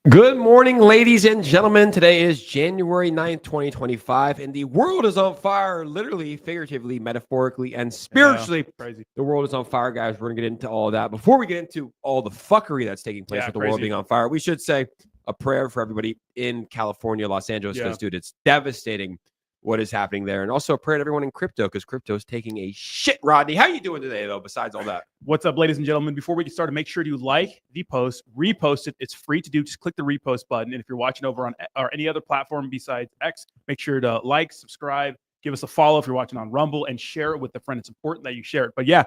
Good morning, ladies and gentlemen. Today is January 9th, 2025, and the world is on fire, literally, figuratively, metaphorically, and spiritually. Crazy. The world is on fire, guys. We're going to get into all of that. Before we get into all the fuckery that's taking place with the world being on fire, we should say a prayer for everybody in California, Los Angeles, because, dude, it's devastating what is happening there. And also a prayer to everyone in crypto, because crypto is taking a shit. Rodney, how you doing today, though, besides all that? What's up, ladies and gentlemen? Before we get started, make sure to like the post, repost it. It's free to do. Just click the repost button. And if you're watching over on or any other platform besides X, make sure to like, subscribe, give us a follow if you're watching on Rumble, and share it with a friend. It's important that you share it. But yeah,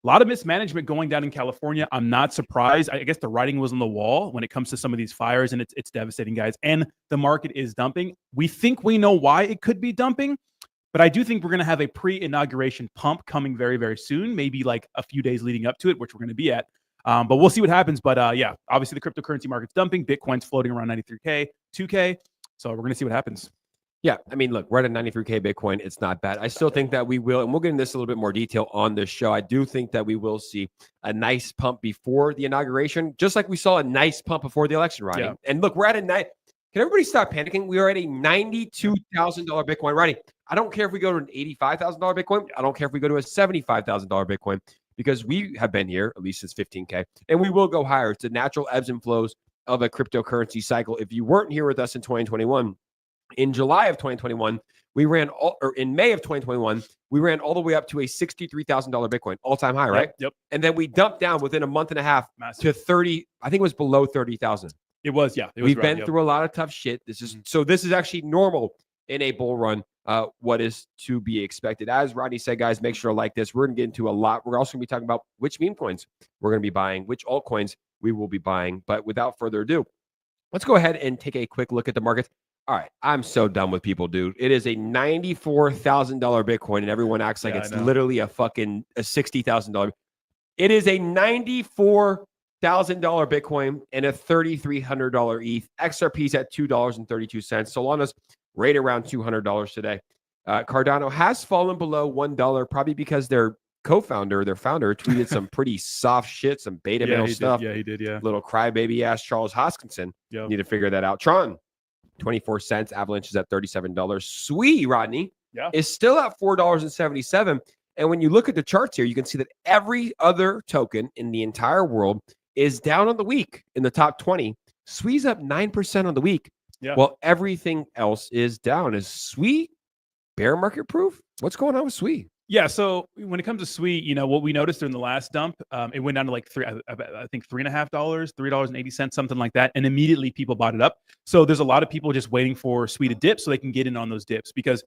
a lot of mismanagement going down in California. I'm not surprised. I guess the writing was on the wall when it comes to some of these fires, and it's devastating, guys. And the market is dumping. We think we know why it could be dumping. But I do think we're going to have a pre-inauguration pump coming very, very soon, maybe like a few days leading up to it, which we're going to be at. But we'll see what happens. But yeah, obviously the cryptocurrency market's dumping. Bitcoin's floating around 93K, 2K. So we're going to see what happens. Yeah, I mean, look, we're at a 93K Bitcoin. It's not bad. I still think that we will, and we'll get into this a little bit more detail on this show. I do think that we will see a nice pump before the inauguration, just like we saw a nice pump before the election, right? Yeah. And look, we're at a night. Can everybody stop panicking? We are at a $92,000 Bitcoin. Rodney, I don't care if we go to an $85,000 Bitcoin. I don't care if we go to a $75,000 Bitcoin, because we have been here at least since 15K, and we will go higher. It's the natural ebbs and flows of a cryptocurrency cycle. If you weren't here with us in 2021, in July of 2021, we ran or in May of 2021, we ran all the way up to a $63,000 Bitcoin, all-time high, right? Yep. And then we dumped down within a month and a half to 30. I think it was below 30,000. It was, yeah. We've been through a lot of tough shit. This is actually normal in a bull run. What is to be expected. As Rodney said, guys, make sure to like this. We're going to get into a lot. We're also going to be talking about which meme coins we're going to be buying, which altcoins we will be buying. But without further ado, let's go ahead and take a quick look at the markets. All right, I'm so done with people, dude. It is a $94,000 Bitcoin, and everyone acts like it's literally a $60,000. It is a $94,000 Bitcoin and a $3,300 ETH. XRP's at $2.32. Solana's right around $200 today. Cardano has fallen below $1, probably because their founder, tweeted some pretty soft shit, some beta male stuff. Yeah, he did. Yeah, little crybaby ass Charles Hoskinson. Need to figure that out. Tron, 24 cents. Avalanche is at $37. Sui, Rodney, is still at $4.77. And when you look at the charts here, you can see that every other token in the entire world is down on the week in the top 20. Sui's up 9% on the week. Yeah. Well, everything else is down. Is Sui bear market proof? What's going on with Sui? Yeah, so when it comes to Sui, what we noticed during the last dump, it went down to like $3.50, $3.80, something like that. And immediately people bought it up. So there's a lot of people just waiting for Sui to dip so they can get in on those dips. Because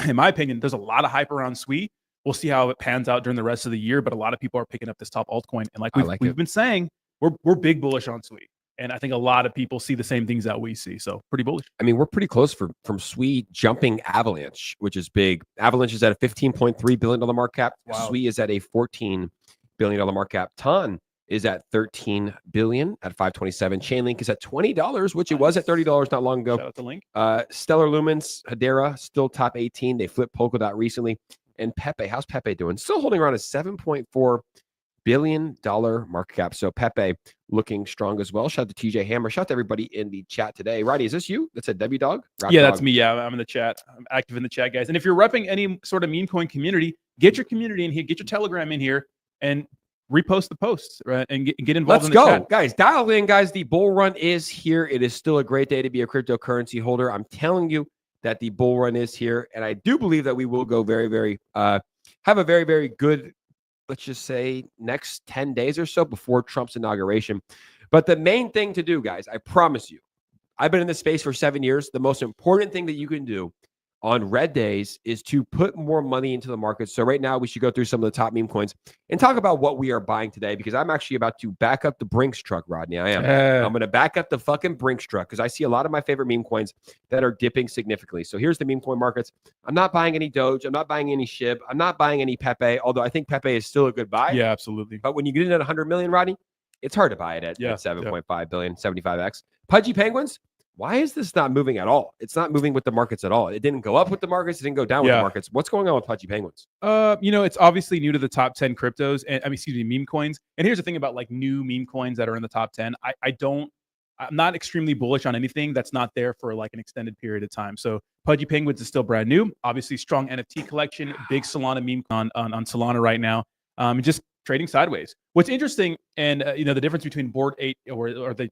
in my opinion, there's a lot of hype around Sui. We'll see how it pans out during the rest of the year. But a lot of people are picking up this top altcoin. And like we've been saying, we're big bullish on Sui. And I think a lot of people see the same things that we see. So pretty bullish. I mean, we're pretty close from Sui jumping Avalanche, which is big. Avalanche is at a $15.3 billion market cap. Wow. Sui is at a $14 billion market cap. Ton is at $13 billion at $527. Chainlink is at $20, which it was at $30 not long ago. Shout out to Link. Stellar Lumens, Hedera, still top 18. They flipped Polkadot recently. And Pepe, how's Pepe doing? Still holding around a $7.4 billion market cap. So Pepe looking strong as well. Shout out to TJ Hammer. Shout out to everybody in the chat today. Roddy, is this you? That's a W Dog? Yeah, that's me. Yeah, I'm in the chat. I'm active in the chat, guys. And if you're repping any sort of meme coin community, get your community in here, get your Telegram in here, and repost the posts, right? And get involved in the chat. Let's go, guys. Dial in, guys. The bull run is here. It is still a great day to be a cryptocurrency holder. I'm telling you that the bull run is here. And I do believe that we will go very, very, have a very, very good, let's just say, next 10 days or so before Trump's inauguration. But the main thing to do, guys, I promise you, I've been in this space for 7 years. The most important thing that you can do on red days is to put more money into the market. So right now we should go through some of the top meme coins and talk about what we are buying today, because I'm actually about to back up the Brinks truck, Rodney. I am. I'm going to back up the fucking Brinks truck because I see a lot of my favorite meme coins that are dipping significantly. So here's the meme coin markets. I'm not buying any Doge. I'm not buying any SHIB. I'm not buying any Pepe, although I think Pepe is still a good buy. Yeah, absolutely. But when you get in at 100 million, Rodney, it's hard to buy it at 7.5 billion, 75x. Pudgy Penguins, why is this not moving at all? It's not moving with the markets at all. It didn't go up with the markets. It didn't go down with the markets. What's going on with Pudgy Penguins? It's obviously new to the top 10 cryptos and meme coins. And here's the thing about like new meme coins that are in the top 10. I don't I'm not extremely bullish on anything that's not there for like an extended period of time. So Pudgy Penguins is still brand new. Obviously, strong NFT collection, big Solana meme on Solana right now. Just trading sideways. What's interesting, and the difference between Bored Ape or the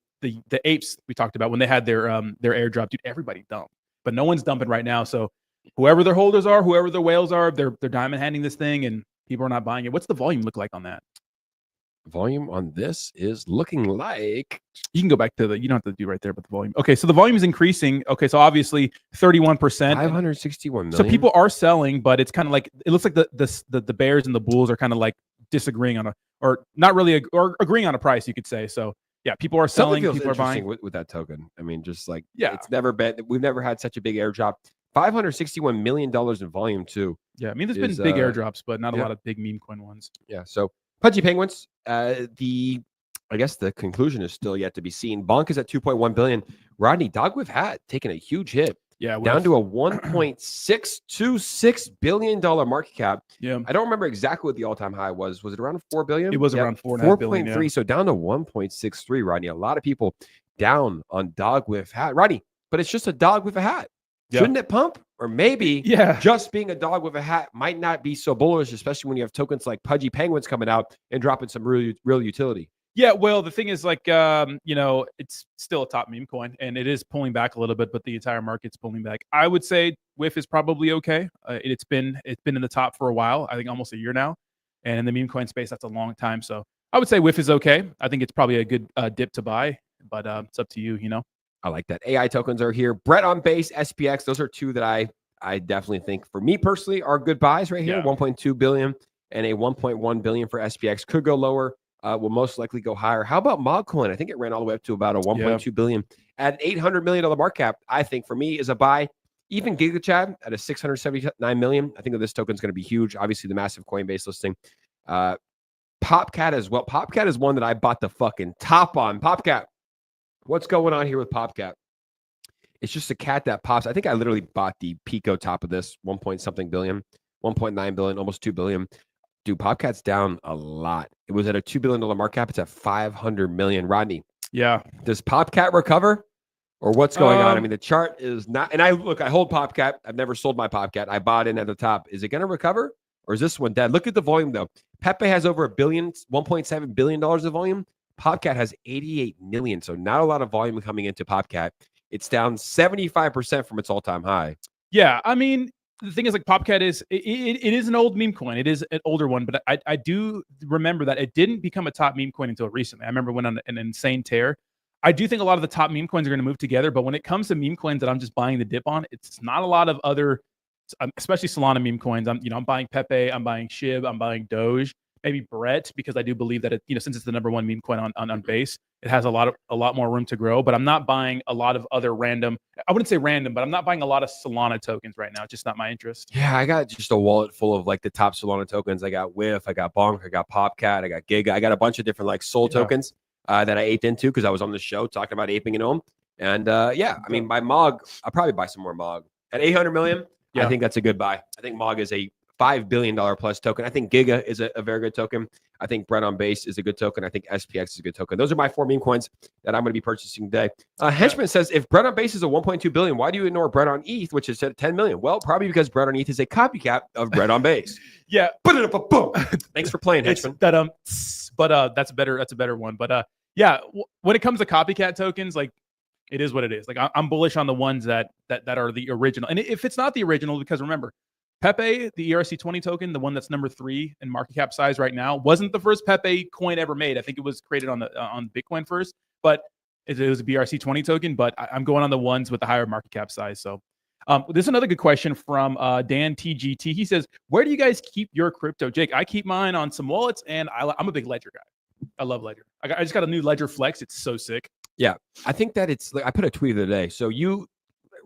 apes we talked about when they had their airdrop, dude, everybody dumped, but no one's dumping right now. So whoever their holders are, whoever their whales are, they're diamond handing this thing, and people are not buying it. What's the volume look like on that? Volume on this is looking like, you can go back to you don't have to do right there, but the volume. Okay, so the volume is increasing. Okay, so obviously 31%. 561 million. So people are selling, but it's kind of like, it looks like the bears and the bulls are kind of like disagreeing on or not really or agreeing on a price, you could say. So yeah, people are selling, people are buying with that token. I mean, just like, yeah, it's never been, we've never had such a big airdrop. $561 million in volume too. Yeah, I mean, there's been big airdrops, but not a lot of big meme coin ones. Yeah, so Pudgy Penguins, I guess the conclusion is still yet to be seen. Bonk is at 2.1 billion. Rodney, Dogwoof Hat taking a huge hit. Yeah, down to a $1.626 billion market cap. Yeah, I don't remember exactly what the all-time high was. Was it around 4 billion? It was around 4.3. Yeah. So down to 1.63, Rodney. A lot of people down on Dogwoof Hat. Rodney, but it's just a dog with a hat. Shouldn't it pump? Or maybe just being a dog with a hat might not be so bullish, especially when you have tokens like Pudgy Penguins coming out and dropping some real utility. Yeah, well, the thing is, like, it's still a top meme coin, and it is pulling back a little bit, but the entire market's pulling back. I would say WIF is probably okay. It's been in the top for a while, I think almost a year now, and in the meme coin space, that's a long time. So I would say WIF is okay. I think it's probably a good dip to buy, but it's up to you. I like that. AI tokens are here. Brett on base, SPX. Those are two that I definitely think, for me personally, are good buys right here. 1.2 billion and a 1.1 billion for SPX. Could go lower. Will most likely go higher. How about Memecoin? I think it ran all the way up to about a 1.2 billion at an $800 million market cap. I think for me is a buy. Even GigaChad at a 679 million. I think that this token is going to be huge. Obviously, the massive Coinbase listing. Popcat as well. Popcat is one that I bought the fucking top on. Popcat. What's going on here with Popcat? It's just a cat that pops. I think I literally bought the Pico top of this, 1 point something billion, 1.9 billion, almost 2 billion. Dude, Popcat's down a lot. It was at a $2 billion market cap. It's at 500 million. Rodney. Yeah. Does Popcat recover? Or what's going on? I mean, the chart is not, and I hold Popcat. I've never sold my Popcat. I bought in at the top. Is it going to recover? Or is this one dead? Look at the volume though. Pepe has over $1.7 billion of volume. Popcat has 88 million. So not a lot of volume coming into Popcat. It's down 75% from its all-time high. Yeah. I mean, the thing is, like, Popcat is, it is an old meme coin. It is an older one, but I do remember that it didn't become a top meme coin until recently. I remember when on an insane tear. I do think a lot of the top meme coins are going to move together, but when it comes to meme coins that I'm just buying the dip on, it's not a lot of other, especially Solana meme coins. I'm buying Pepe, I'm buying Shib, I'm buying Doge, maybe Brett, because I do believe that since it's the #1 meme coin on base, it has a lot more room to grow. But I'm not buying a lot of other random. I wouldn't say random, but I'm not buying a lot of Solana tokens right now. It's just not my interest. Yeah, I got just a wallet full of like the top Solana tokens. I got WIF, I got Bonk, I got Popcat, I got Giga, I got a bunch of different like Sol tokens that I aped into because I was on the show talking about aping into them. And I mean, my MOG, I'll probably buy some more MOG at 800 million. I think that's a good buy. I think MOG is a $5 billion plus token. I think Giga is a very good token. I think Brett on base is a good token. I think SPX is a good token. Those are my 4 meme coins that I'm going to be purchasing today. Henchman says, if Brett on base is a 1.2 billion, why do you ignore Brett on ETH, which is at 10 million? Well, probably because Brett on ETH is a copycat of Brett on base. Yeah. Boom. Thanks for playing, Henchman. But that's a better one. But when it comes to copycat tokens, like, it is what it is. Like, I'm bullish on the ones that are the original. And if it's not the original, because remember, Pepe, the ERC20 token, the one that's #3 in market cap size right now, wasn't the first Pepe coin ever made. I think it was created on Bitcoin first, but it was a BRC20 token. But I'm going on the ones with the higher market cap size. So this is another good question from Dan TGT. He says, where do you guys keep your crypto? Jake, I keep mine on some wallets, and I'm a big Ledger guy. I love Ledger. I just got a new Ledger Flex. It's so sick. Yeah, I think that it's like, I put a tweet the other day. So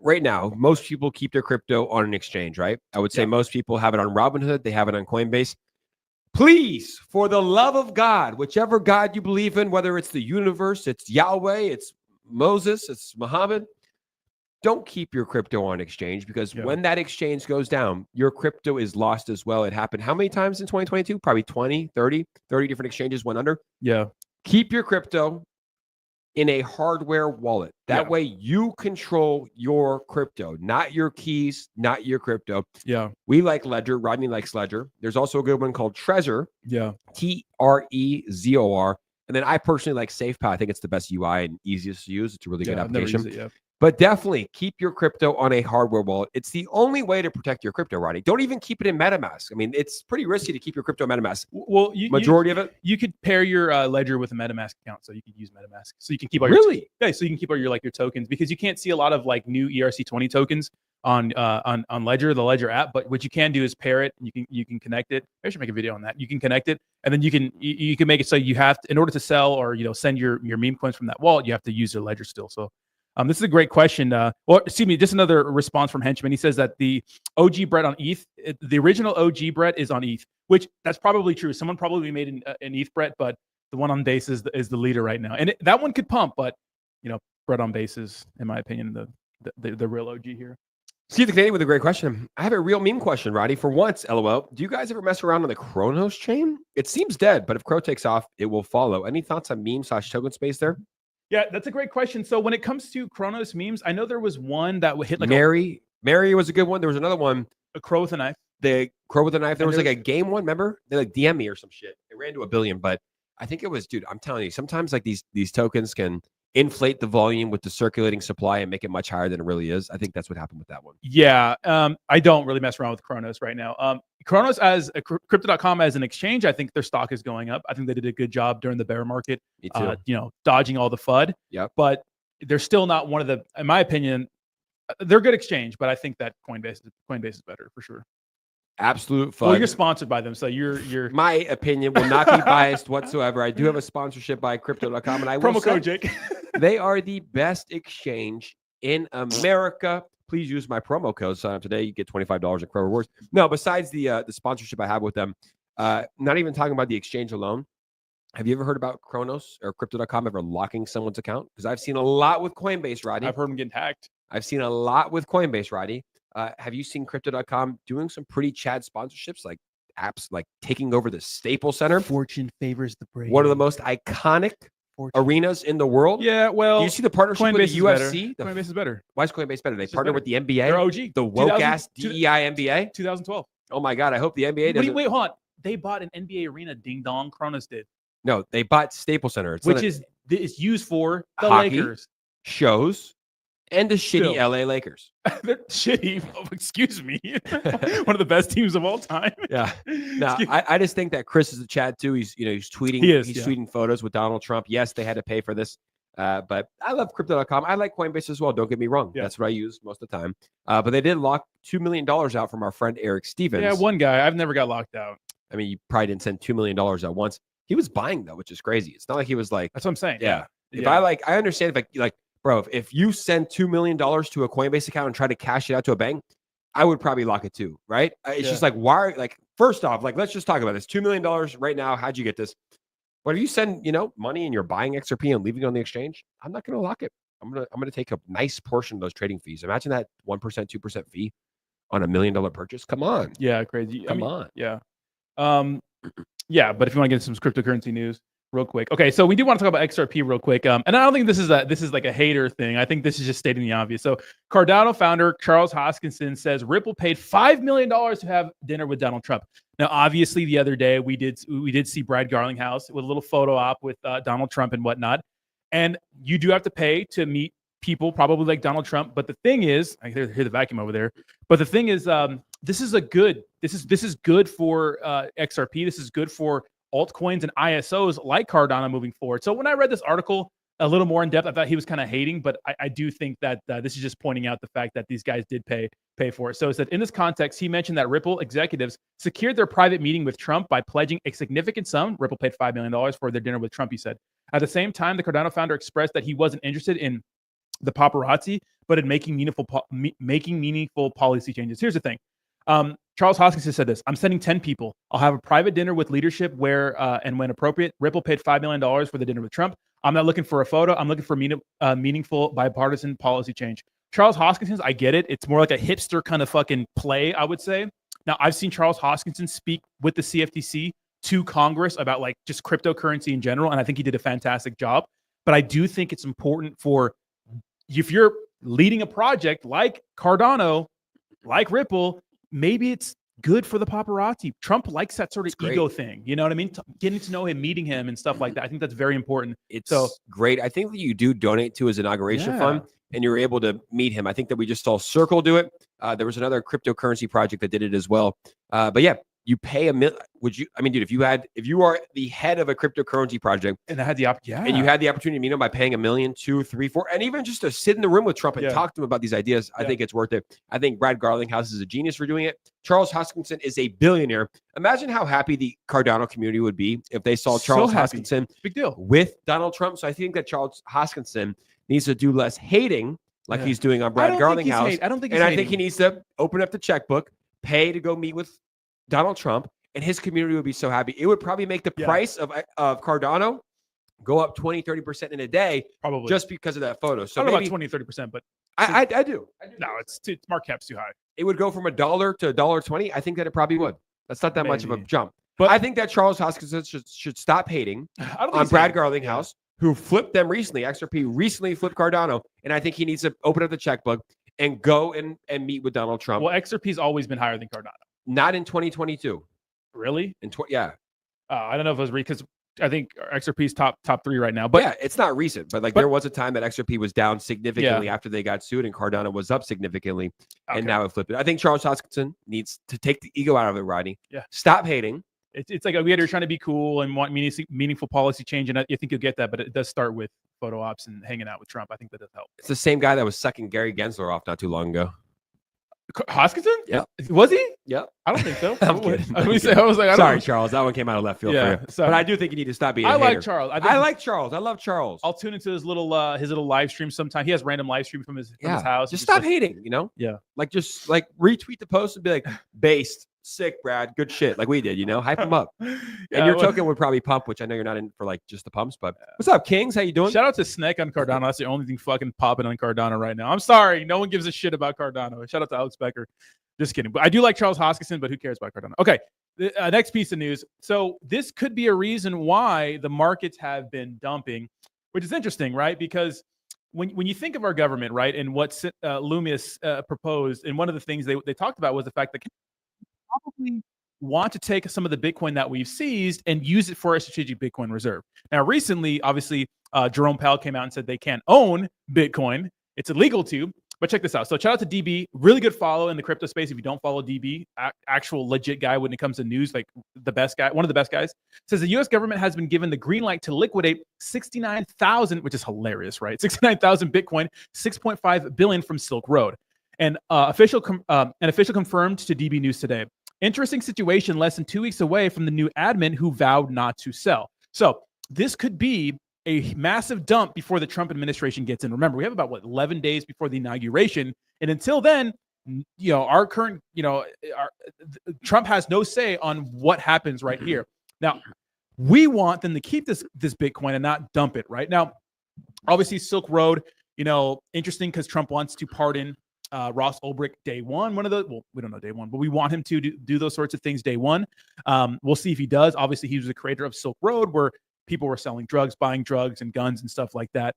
right now, most people keep their crypto on an exchange, right? I would say most people have it on Robinhood. They have it on Coinbase. Please, for the love of God, whichever God you believe in, whether it's the universe, it's Yahweh, it's Moses, it's Muhammad, don't keep your crypto on exchange, because when that exchange goes down, your crypto is lost as well. It happened how many times in 2022? Probably 20, 30 different exchanges went under. Yeah. Keep your crypto in a hardware wallet. That way you control your crypto, not your keys, not your crypto. Yeah. We like Ledger. Rodney likes Ledger. There's also a good one called Trezor. Yeah. Trezor. And then I personally like SafePal. I think it's the best UI and easiest to use. It's a really good application. I've never used it, But definitely keep your crypto on a hardware wallet. It's the only way to protect your crypto, Rodney. Don't even keep it in MetaMask. I mean, it's pretty risky to keep your crypto in MetaMask. Well, majority of it. You could pair your Ledger with a MetaMask account, so you could use MetaMask. So you can keep all your so you can keep all your your tokens, because you can't see a lot of like new ERC20 tokens on Ledger, the Ledger app. But what you can do is pair it. And you can connect it. I should make a video on that. You can connect it, and then you can make it so you have to, in order to sell or send your meme coins from that wallet, you have to use your Ledger still. So. This is a great question. Well, excuse me, just another response from Henchman. He says that the OG Brett on ETH, the original OG Brett is on ETH, which that's probably true. Someone probably made an ETH Brett, but the one on base is the leader right now. And that one could pump, but, Brett on base is, in my opinion, the real OG here. Steve the Canadian with a great question. I have a real meme question, Roddy. For once, LOL. Do you guys ever mess around on the Kronos chain? It seems dead, but if Crow takes off, it will follow. Any thoughts on meme/token space there? Yeah, that's a great question. So when it comes to Kronos memes, I know there was one that would hit like Mary was a good one. There was another one. A crow with a knife. The crow with a knife. There was like a game one, remember? They like DM me or some shit. It ran to 1 billion, but I think it was, dude, I'm telling you, sometimes like these tokens can inflate the volume with the circulating supply and make it much higher than it really is. I think that's what happened with that one. Yeah. I don't really mess around with Kronos right now. Kronos as crypto.com as an exchange, I think their stock is going up. I think they did a good job during the bear market, Me too. Dodging all the FUD. Yep. But they're still not one of the, in my opinion, they're a good exchange, but I think that Coinbase is better for sure. Absolute fun. Well, you're sponsored by them, so you're. My opinion will not be biased whatsoever. I do have a sponsorship by Crypto.com, and I will promo code Jake. They are the best exchange in America. Please use my promo code. Sign up today. You get $25 in Crow Rewards. No, besides the sponsorship I have with them, not even talking about the exchange alone. Have you ever heard about Kronos or Crypto.com ever locking someone's account? Because I've seen a lot with Coinbase, Roddy. I've heard them getting hacked. I've seen a lot with Coinbase, Roddy. Have you seen Crypto.com doing some pretty Chad sponsorships, like apps like taking over the Staples Center? Fortune favors the brave. One of the most iconic arenas in the world. Yeah, well, do you see the partnership Coinbase with the UFC? Coinbase is better. Why is Coinbase better? They partner with the NBA. They're OG. The woke-ass DEI NBA. 2012. Oh, my God. I hope the NBA doesn't. Wait, hold on. They bought an NBA arena, ding dong. Kronos did. No, they bought Staples Center. Which is used for the hockey, Lakers. Shows, and the shitty LA Lakers. They're shitty. Oh, excuse me. One of the best teams of all time. Yeah. No, I just think that Chris is a Chad too. He's tweeting. He's tweeting photos with Donald Trump. Yes, they had to pay for this. But I love Crypto.com. I like Coinbase as well. Don't get me wrong. Yeah. That's what I use most of the time. But they did lock $2 million out from our friend Eric Stevens. Yeah, one guy. I've never got locked out. I mean, you probably didn't send $2 million at once. He was buying though, which is crazy. It's not like he was like. That's what I'm saying. Yeah. If I understand if bro, if you send $2 million to a Coinbase account and try to cash it out to a bank, I would probably lock it too, right? It's just like, why? Like, first off, like, let's just talk about this. $2 million right now. How'd you get this? But if you send, money and you're buying XRP and leaving it on the exchange, I'm not going to lock it. I'm gonna take a nice portion of those trading fees. Imagine that 1%, 2% fee on $1 million purchase. Come on. Yeah, crazy. Come on. Yeah. Yeah, but if you want to get some cryptocurrency news real quick. Okay, so we do want to talk about XRP real quick. And I don't think this is like a hater thing. I think this is just stating the obvious. So Cardano founder Charles Hoskinson says Ripple paid $5 million to have dinner with Donald Trump. Now, obviously, the other day we did see Brad Garlinghouse with a little photo op with Donald Trump and whatnot. And you do have to pay to meet people probably like Donald Trump. But the thing is, I hear the vacuum over there. But the thing is, this is good for XRP. This is good for altcoins and ISOs like Cardano moving forward. So when I read this article a little more in depth, I thought he was kind of hating, but I do think that this is just pointing out the fact that these guys did pay for it. So it said in this context, he mentioned that Ripple executives secured their private meeting with Trump by pledging a significant sum. Ripple paid $5 million for their dinner with Trump, he said. At the same time, the Cardano founder expressed that he wasn't interested in the paparazzi, but in making meaningful policy changes. Here's the thing. Charles Hoskinson said this: I'm sending 10 people. I'll have a private dinner with leadership where and when appropriate. Ripple paid $5 million for the dinner with Trump. I'm not looking for a photo. I'm looking for meaningful bipartisan policy change. Charles Hoskinson, I get it. It's more like a hipster kind of fucking play, I would say. Now, I've seen Charles Hoskinson speak with the CFTC to Congress about like just cryptocurrency in general, and I think he did a fantastic job. But I do think it's important for, if you're leading a project like Cardano, like Ripple, maybe it's good for the paparazzi. Trump likes that sort of ego thing. You know what I mean? Getting to know him, meeting him and stuff like that. I think that's very important. It's great. I think that you do donate to his inauguration fund and you're able to meet him. I think that we just saw Circle do it. There was another cryptocurrency project that did it as well. But yeah, you pay $1 million. Would you? I mean, dude, if you are the head of a cryptocurrency project, and I had the and you had the opportunity to meet him by paying $1 million, $2 million, $3 million, $4 million, and even just to sit in the room with Trump and talk to him about these ideas, I think it's worth it. I think Brad Garlinghouse is a genius for doing it. Charles Hoskinson is a billionaire. Imagine how happy the Cardano community would be if they saw Charles Hoskinson big deal with Donald Trump. So I think that Charles Hoskinson needs to do less hating, like he's doing on Brad Garlinghouse. I don't think, and I think he needs to open up the checkbook, pay to go meet with Donald Trump. And his community would be so happy. It would probably make the price of Cardano go up 20, 30% in a day, probably just because of that photo. So I don't know about 20, 30%, but I do. No, it's market cap's too high. It would go from $1 to $1.20. I think that it probably would. That's not that much of a jump. But I think that Charles Hoskinson should stop hating on Brad Garlinghouse, who flipped them recently. XRP recently flipped Cardano, and I think he needs to open up the checkbook and go and meet with Donald Trump. Well, XRP's always been higher than Cardano. Not in 2022. Really? Yeah. I don't know if it was because I think XRP's top 3 right now. But yeah, it's not recent. But there was a time that XRP was down significantly after they got sued, and Cardano was up significantly, and now it flipped it. I think Charles Hoskinson needs to take the ego out of it, Rodney. Yeah. Stop hating. It's like you're trying to be cool and want meaningful policy change, and you think you'll get that, but it does start with photo ops and hanging out with Trump. I think that does help. It's the same guy that was sucking Gary Gensler off not too long ago. Hoskinson? Yeah. Was he? Yeah. I don't think so. I'm kidding. I was like, sorry, Charles. That one came out of left field for you. So, but I do think you need to stop being a hater. like Charles. I like Charles. I love Charles. I'll tune into his little live stream sometime. He has random live stream from his house. Just stop hating, you know? Yeah. Just retweet the post and be like, based. Sick, Brad. Good shit. Like we did, hype him up. And your token would probably pump, which I know you're not in for just the pumps, but what's up, Kings? How you doing? Shout out to Snake on Cardano. That's the only thing fucking popping on Cardano right now. I'm sorry. No one gives a shit about Cardano. Shout out to Alex Becker. Just kidding. But I do like Charles Hoskinson, but who cares about Cardano? Okay. The next piece of news. So this could be a reason why the markets have been dumping, which is interesting, right? Because when you think of our government, right, and what Loomis proposed, and one of the things they talked about was the fact that probably want to take some of the Bitcoin that we've seized and use it for a strategic Bitcoin reserve. Now, recently, obviously, Jerome Powell came out and said they can't own Bitcoin. It's illegal to. But check this out. So shout out to DB, really good follow in the crypto space. If you don't follow DB, actual legit guy when it comes to news, like the best guy, one of the best guys, says the U.S. government has been given the green light to liquidate 69,000, which is hilarious, right? 69,000 Bitcoin, 6.5 billion from Silk Road. And an official confirmed to DB News today. Interesting situation less than 2 weeks away from the new admin who vowed not to sell. So this could be a massive dump before the Trump administration gets in. Remember, we have about 11 days before the inauguration. And until then, our current, Trump has no say on what happens right here. Now, we want them to keep this Bitcoin and not dump it right now. Obviously, Silk Road, interesting because Trump wants to pardon Ross Ulbricht day one. We don't know day one, but we want him to do those sorts of things day one. We'll see if he does. Obviously, he was the creator of Silk Road, where people were selling drugs, buying drugs and guns and stuff like that.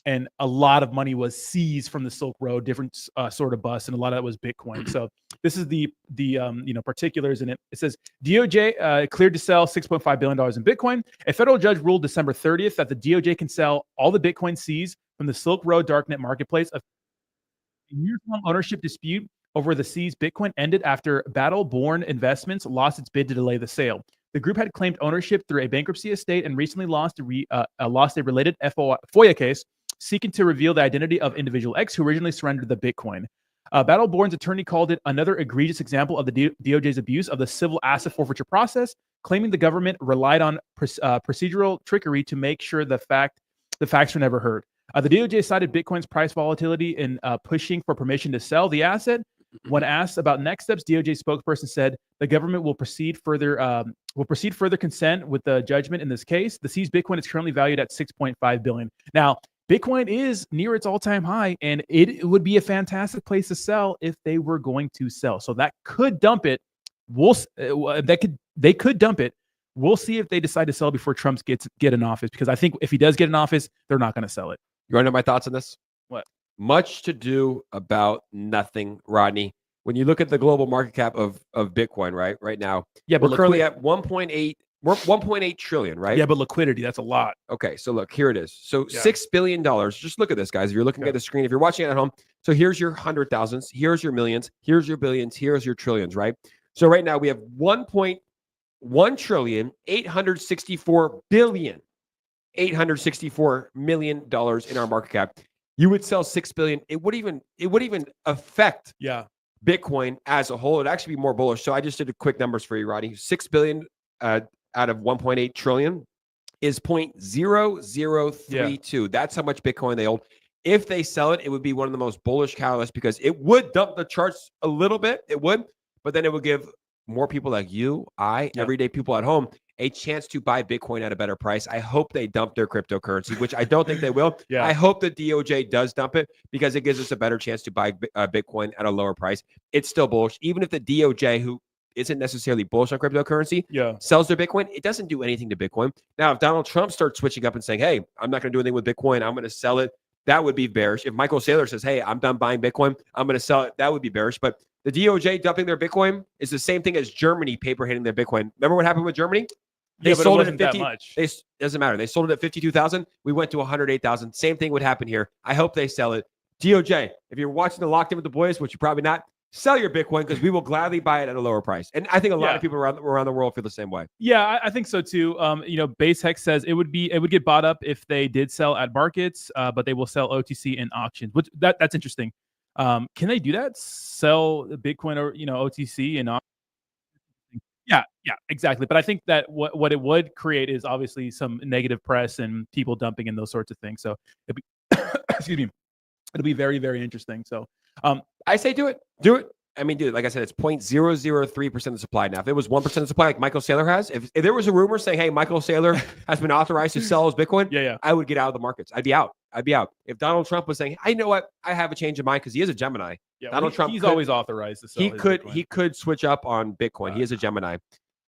And a lot of money was seized from the Silk Road, different sort of bus, and a lot of that was Bitcoin. So this is the particulars in it. It says DOJ cleared to sell $6.5 billion in Bitcoin. A federal judge ruled December 30th that the DOJ can sell all the Bitcoin seized from the Silk Road darknet marketplace. A years-long ownership dispute over the seized Bitcoin ended after Battle Born Investments lost its bid to delay the sale. The group had claimed ownership through a bankruptcy estate and recently lost a related FOIA case seeking to reveal the identity of individual X who originally surrendered the Bitcoin. Battle Born's attorney called it another egregious example of the DOJ's abuse of the civil asset forfeiture process, claiming the government relied on procedural trickery to make sure the facts were never heard. The DOJ cited Bitcoin's price volatility in pushing for permission to sell the asset. When asked about next steps, DOJ spokesperson said the government will proceed further consent with the judgment in this case. The seized Bitcoin is currently valued at $6.5 billion. Now, Bitcoin is near its all-time high, and it would be a fantastic place to sell if they were going to sell. So that could dump it. They could dump it. We'll see if they decide to sell before Trump get in office, because I think if he does get in office, they're not going to sell it. You want to know my thoughts on this? What? Much to do about nothing, Rodney. When you look at the global market cap of Bitcoin, right now, Yeah, but we're currently at 1.8. We're 1.8 trillion, right? Yeah, but liquidity, that's a lot. Okay, so look, here it is. So Yeah. $6 billion. Just look at this, guys. If you're looking at the screen, if you're watching it at home, so here's your 100,000s, here's your millions, here's your billions, here's your trillions, right? So right now we have 1.1 trillion, 864 billion, $864 million in our market cap. You would sell 6 billion. It would even affect Bitcoin as a whole. It'd actually be more bullish. So I just did a quick numbers for you, Rodney. 6 billion out of 1.8 trillion is 0.0032. That's how much Bitcoin they hold. If they sell it, it would be one of the most bullish catalysts, because it would dump the charts a little bit. It would, but then it would give more people like you, everyday people at home, a chance to buy Bitcoin at a better price. I hope they dump their cryptocurrency, which I don't think they will. I hope the DOJ does dump it, because it gives us a better chance to buy Bitcoin at a lower price. It's still bullish. Even if the DOJ, who isn't necessarily bullish on cryptocurrency, sells their Bitcoin, it doesn't do anything to Bitcoin. Now, if Donald Trump starts switching up and saying, hey, I'm not going to do anything with Bitcoin, I'm going to sell it, that would be bearish. If Michael Saylor says, hey, I'm done buying Bitcoin, I'm going to sell it, that would be bearish. But the DOJ dumping their Bitcoin is the same thing as Germany paper hitting their Bitcoin. Remember what happened with Germany? They sold it at 50. That much. Doesn't matter. They sold it at 52,000. We went to 108,000. Same thing would happen here. I hope they sell it. DOJ, if you're watching the Locked In with the Boys, which you're probably not, sell your Bitcoin, because we will gladly buy it at a lower price. And I think a lot of people around the world feel the same way. Yeah, I think so too. Base Hex says it would get bought up if they did sell at markets, but they will sell OTC in auctions. Which that's interesting. Can they do that? Sell Bitcoin or OTC and auctions? Yeah, exactly. But I think that what it would create is obviously some negative press and people dumping and those sorts of things. So excuse me, it'll be very, very interesting. So I say do it. I mean, dude, like I said, it's 0.003% of the supply. Now, if it was 1% of the supply, like Michael Saylor has, if there was a rumor saying, hey, Michael Saylor has been authorized to sell his Bitcoin, I would get out of the markets. I'd be out. If Donald Trump was saying, you know what, I have a change of mind, because he is a Gemini. Donald Trump, he's always authorized to sell his Bitcoin. He could switch up on Bitcoin. He is a Gemini.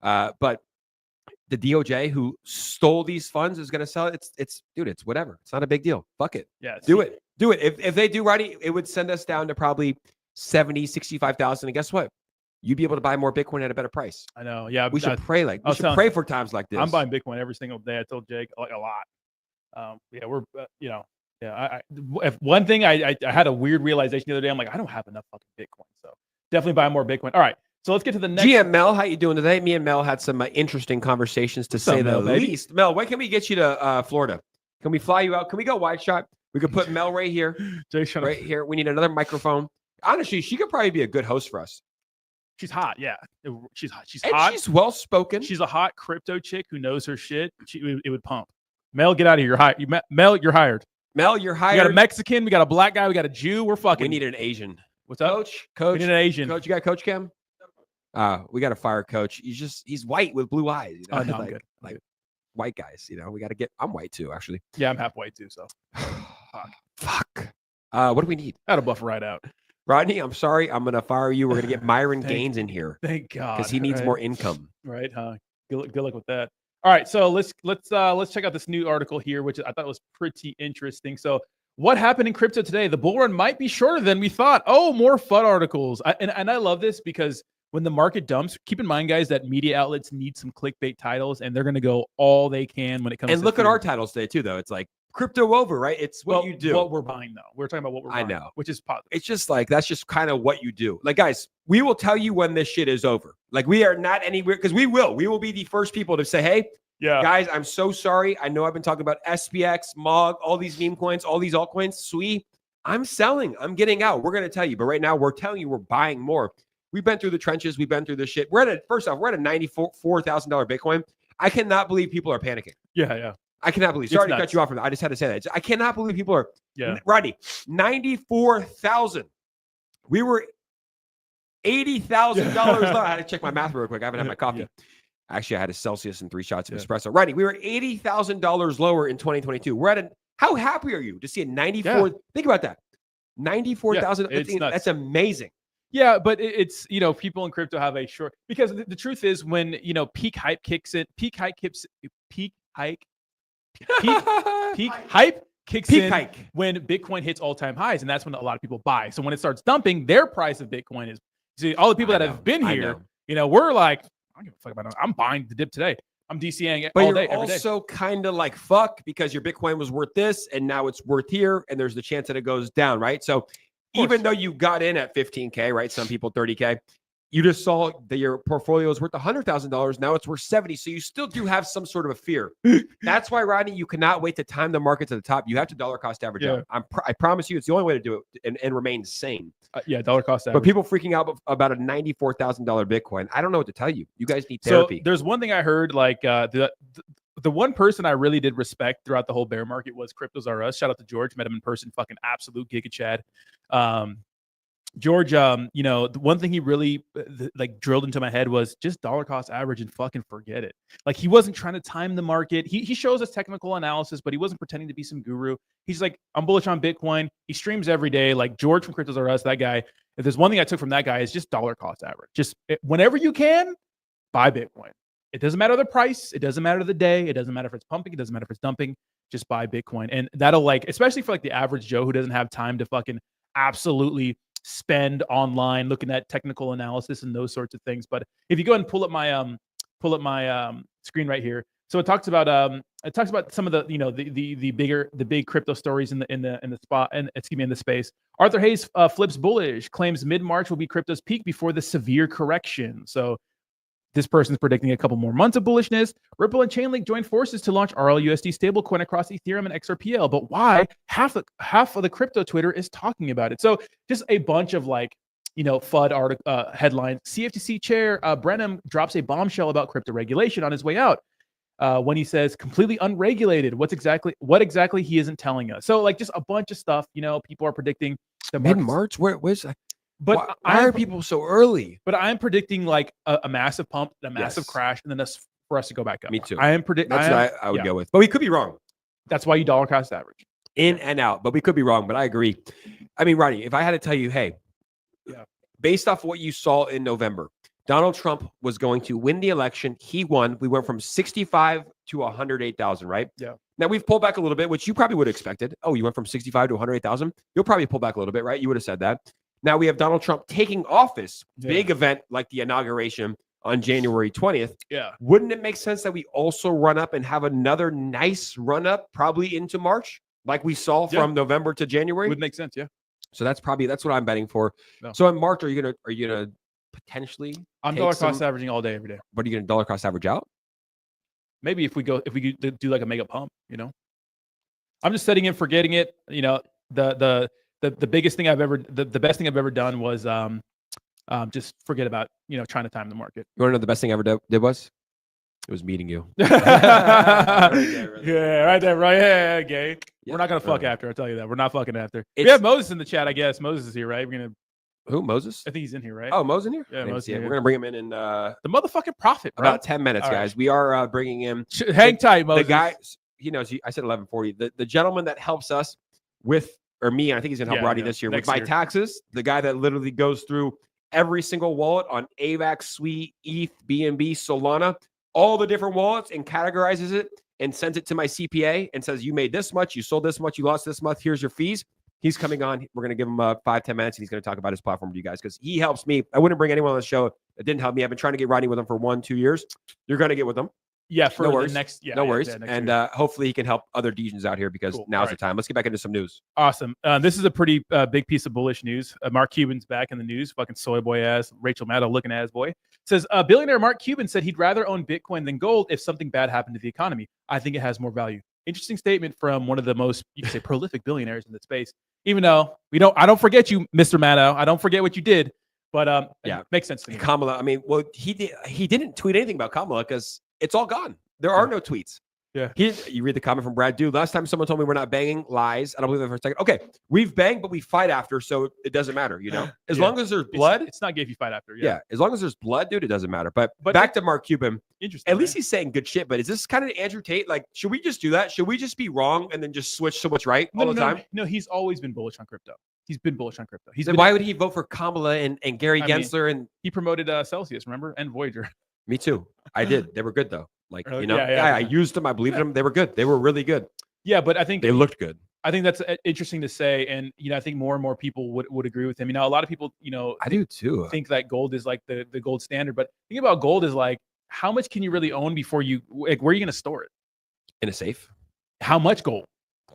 But the DOJ, who stole these funds, is going to sell it. It's whatever. It's not a big deal. Fuck it. Yeah. Do it. If they do, Rodney, it would send us down to probably 70, 65,000. And guess what? You'd be able to buy more Bitcoin at a better price. I know. Yeah. We should pray pray for times like this. I'm buying Bitcoin every single day. I told Jake, like, a lot. If one thing I had a weird realization the other day, I'm like, I don't have enough fucking Bitcoin. So definitely buy more Bitcoin. All right. So let's get to the next. GM Mel, how you doing today? Me and Mel had some interesting conversations, to say the least. Mel, when can we get you to Florida? Can we fly you out? Can we go wide shot? We could put Mel right here. Right here. We need another microphone. Honestly, she could probably be a good host for us. She's hot. Yeah. She's hot. She's well-spoken. She's a hot crypto chick who knows her shit. It would pump. Mel, get out of here. You're hired. Mel, you're hired. Mel, you're hired. We got a Mexican. We got a black guy. We got a Jew. We're fucking. We need an Asian. What's up? Coach. We need an Asian. Coach, you got Coach Cam? We got to fire Coach. He's white with blue eyes. Oh, no, I'm good. Like white guys, we got to get. I'm white too, actually. Yeah, I'm half white too. So, fuck. What do we need? That'll buff right out. Rodney, I'm sorry. I'm gonna fire you. We're gonna get Myron Gaines in here. Thank God, because he needs more income. Right? Huh? Good luck with that. All right, so let's check out this new article here, which I thought was pretty interesting. So, what happened in crypto today? The bull run might be shorter than we thought. Oh, more FUD articles. And I love this, because when the market dumps, keep in mind, guys, that media outlets need some clickbait titles, and they're going to go all they can when it comes. And look at our titles today too, though. It's like crypto over, right? It's what you do. What we're buying, though. We're talking about what we're buying. I know, which is positive. It's just like that's just kind of what you do. Like, guys, we will tell you when this shit is over. Like, we are not anywhere, because we will be the first people to say, hey, guys, I'm so sorry. I know I've been talking about SPX, MOG, all these meme coins, all these altcoins. Sweet, I'm selling. I'm getting out. We're going to tell you, but right now we're telling you we're buying more. We've been through the trenches. We've been through this shit. We're at a $94,000 Bitcoin. I cannot believe people are panicking. Yeah. I cannot believe. Sorry to cut you off from that. I just had to say that. I cannot believe people are. Yeah. Rodney, 94,000. We were $80,000 low. I had to check my math real quick. I haven't had my coffee. Yeah. Actually, I had a Celsius and 3 shots of espresso. Rodney, we were $80,000 lower in 2022. We're at how happy are you to see a 94? Think about that. 94,000. It's nuts. That's amazing. Yeah, but it's people in crypto have a short because the truth is when peak hype kicks in, peak hype kicks Peak in hike. when Bitcoin hits all-time highs, and that's when a lot of people buy. So when it starts dumping, their price of Bitcoin is all the people that have been here. We're like, I don't give a fuck about it. I'm buying the dip today. I'm DCing but all day, you're every day. also kind of like fuck because your Bitcoin was worth this and now it's worth here, and there's the chance that it goes down, right? So even though you got in at 15K, right? Some people 30K. You just saw that your portfolio is worth $100,000. Now it's worth 70. So you still do have some sort of a fear. That's why, Rodney, you cannot wait to time the market to the top. You have to dollar cost average out. I promise you, it's the only way to do it and remain sane. Dollar cost average. But people freaking out about a $94,000 Bitcoin. I don't know what to tell you. You guys need therapy. So there's one thing I heard, like the one person I really did respect throughout the whole bear market was Cryptos R Us. Shout out to George. Met him in person. Fucking absolute giga Chad. George, the one thing he really drilled into my head was just dollar cost average and fucking forget it. Like he wasn't trying to time the market. He shows us technical analysis, but he wasn't pretending to be some guru. He's like, I'm bullish on Bitcoin. He streams every day. Like George from Cryptos R Us, that guy. If there's one thing I took from that guy is just dollar cost average. Just whenever you can, buy Bitcoin. It doesn't matter the price. It doesn't matter the day. It doesn't matter if it's pumping. It doesn't matter if it's dumping. Just buy Bitcoin. And that'll especially for the average Joe who doesn't have time to fucking absolutely spend online looking at technical analysis and those sorts of things. But if you go and pull up my screen right here, so it talks about some of the the big crypto stories in the spot and in the space. Arthur Hayes flips bullish, claims mid-March will be crypto's peak before the severe correction. So this person's predicting a couple more months of bullishness. Ripple and Chainlink joined forces to launch RLUSD stablecoin across Ethereum and XRPL. But why? Half of the crypto Twitter is talking about it. So just a bunch of FUD article headlines. CFTC chair Brenham drops a bombshell about crypto regulation on his way out. When he says completely unregulated, what exactly he isn't telling us. So just a bunch of stuff. People are predicting the mid-March. Where's that? But why are people so early? But I'm predicting a massive pump, a massive crash, and then for us to go back up. Me too. I am predicting. That's what I would go with. But we could be wrong. That's why you dollar cost average. In and out. But we could be wrong. But I agree. I mean, Rodney, if I had to tell you, hey, based off what you saw in November, Donald Trump was going to win the election. He won. We went from 65 to 108,000, right? Yeah. Now we've pulled back a little bit, which you probably would have expected. Oh, you went from 65 to 108,000. You'll probably pull back a little bit, right? You would have said that. Now we have Donald Trump taking office, big event like the inauguration on January 20th. Yeah. Wouldn't it make sense that we also run up and have another nice run up probably into March, like we saw from November to January? Would make sense, yeah. So that's what I'm betting for. No. So in March, are you gonna potentially? I'm dollar cost averaging all day, every day. But are you gonna dollar cost average out? Maybe if we do like a mega pump, I'm just setting it, forgetting it. The biggest thing the best thing I've ever done was just forget about trying to time the market. You want to know the best thing I ever did was? It was meeting you. Right there, right? Yeah, gay. Yeah. We're not gonna fuck after. I'll tell you that. We're not fucking after. We have Moses in the chat, I guess. Moses is here, right? We're gonna. Who? Moses? I think he's in here, right? Oh, Moses in here? Yeah, Moses. We're gonna bring him in the motherfucking prophet, bro. About 10 minutes, guys. Right. We are bringing him. Hang tight, Moses. The guy, he knows. I said 11:40. The gentleman that helps us with. Or me, I think he's going to help Roddy this year with my taxes. The guy that literally goes through every single wallet on AVAX, Sui, ETH, BNB, Solana, all the different wallets and categorizes it and sends it to my CPA and says, you made this much, you sold this much, you lost this much, here's your fees. He's coming on. We're going to give him 5-10 minutes and he's going to talk about his platform to you guys because he helps me. I wouldn't bring anyone on the show that didn't help me. I've been trying to get Rodney with him for 1-2 years. You're going to get with him. Yeah, for no the next. Yeah, no worries. Next and hopefully he can help other DJs out here because now's the time. Let's get back into some news. Awesome. This is a pretty big piece of bullish news. Mark Cuban's back in the news. Fucking soy boy ass, Rachel Maddow looking ass boy. Says billionaire Mark Cuban said he'd rather own Bitcoin than gold if something bad happened to the economy. I think it has more value. Interesting statement from one of the most, you can say, prolific billionaires in the space. Even though I don't forget you, Mr. Maddow. I don't forget what you did. But it makes sense to me. Kamala. I mean, well, he didn't tweet anything about Kamala because it's all gone. There are no tweets. Yeah. You read the comment from Brad. Dude, last time someone told me we're not banging, lies. I don't believe that for a second. Okay, we've banged, but we fight after, so it doesn't matter, As long as there's blood. It's not gay if you fight after. Yeah. As long as there's blood, dude, it doesn't matter. But back to Mark Cuban. Interesting. At least he's saying good shit, but is this kind of Andrew Tate? Like, should we just do that? Should we just be wrong and then just switch to what's right all the time? No, he's always been bullish on crypto. He's been bullish on crypto. Then why would he vote for Kamala and Gary Gensler? And he promoted Celsius, remember, and Voyager. Me too. I did. They were good though. Like, Really? you know, I used them. I believed them. They were good. They were really good. Yeah, but I think they looked good. I think that's interesting to say, and I think more and more people would agree with him. A lot of people, I do too, think that gold is like the gold standard. But the thing about gold is like, how much can you really own before you like? Where are you going to store it? In a safe. How much gold?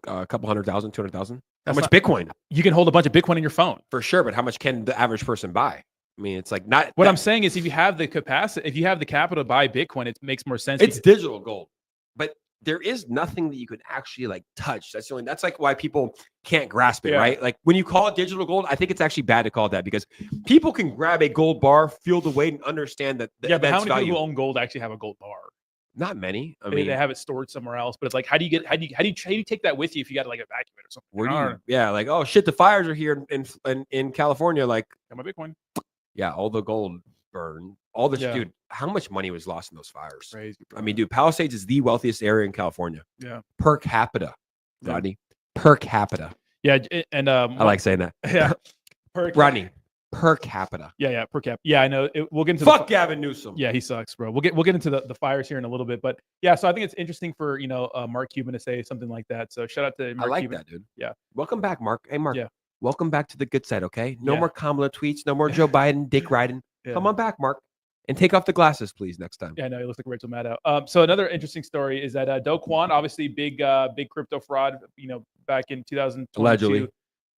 A couple 100,000, 200,000. How much Bitcoin? You can hold a bunch of Bitcoin in your phone for sure, but how much can the average person buy? I mean, it's like not. What I'm saying is, if you have the capacity, if you have the capital to buy Bitcoin, it makes more sense. It's digital gold, but there is nothing that you can actually like touch. That's like why people can't grasp it, right? Like when you call it digital gold, I think it's actually bad to call it that because people can grab a gold bar, feel the weight, and understand that. But how many people who own gold actually have a gold bar? Not many. I mean, they have it stored somewhere else. But it's like, how do you take that with you if you got to like evacuate or something? Where do you? Yeah, like oh shit, the fires are here in California. Like, got my Bitcoin. Yeah, all the gold burned. All this, dude. How much money was lost in those fires? Crazy, I mean, dude, Palisades is the wealthiest area in California. Yeah, per capita, Rodney. Per capita. Yeah, and I like saying that. Yeah, Rodney. Per capita. Yeah, per cap. Yeah, I know. We'll get into Gavin Newsom. Yeah, he sucks, bro. We'll get into the fires here in a little bit, but yeah. So I think it's interesting for Mark Cuban to say something like that. So shout out to Mark. I like Cuban. that, dude. Yeah. Welcome back, Mark. Hey, Mark. Yeah. Welcome back to the good side. Okay. No more Kamala tweets. No more Joe Biden dick riding. Yeah. Come on back, Mark, and take off the glasses, please, next time. Yeah, no, he looks like Rachel Maddow. So another interesting story is that Do Kwon, obviously big crypto fraud. Back in 2022. Allegedly.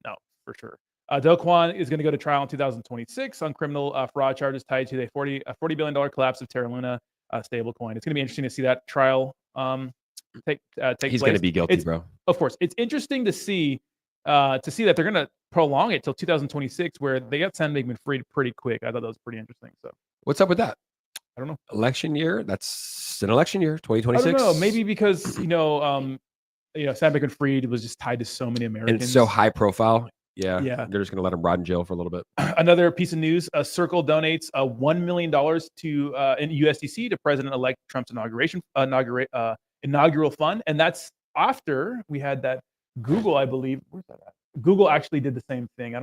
No, for sure. Do Kwon is going to go to trial in 2026 on criminal fraud charges tied to a $40 billion collapse of Terra Luna stablecoin. It's going to be interesting to see that trial take place. He's going to be guilty, bro. Of course, it's interesting to see that they're going to prolong it till 2026, where they got Sam Bankman-Fried pretty quick. I thought that was pretty interesting. So, what's up with that? I don't know. Election year. That's an election year. 2026. I don't know. Maybe because Sam Bankman-Fried was just tied to so many Americans. And it's so high profile. Yeah, they're just going to let him rot in jail for a little bit. Another piece of news: Circle donates $1 million to in USDC to President-elect Trump's inaugural fund, and that's after we had that Google, I believe. Where's that at? Google actually did the same thing.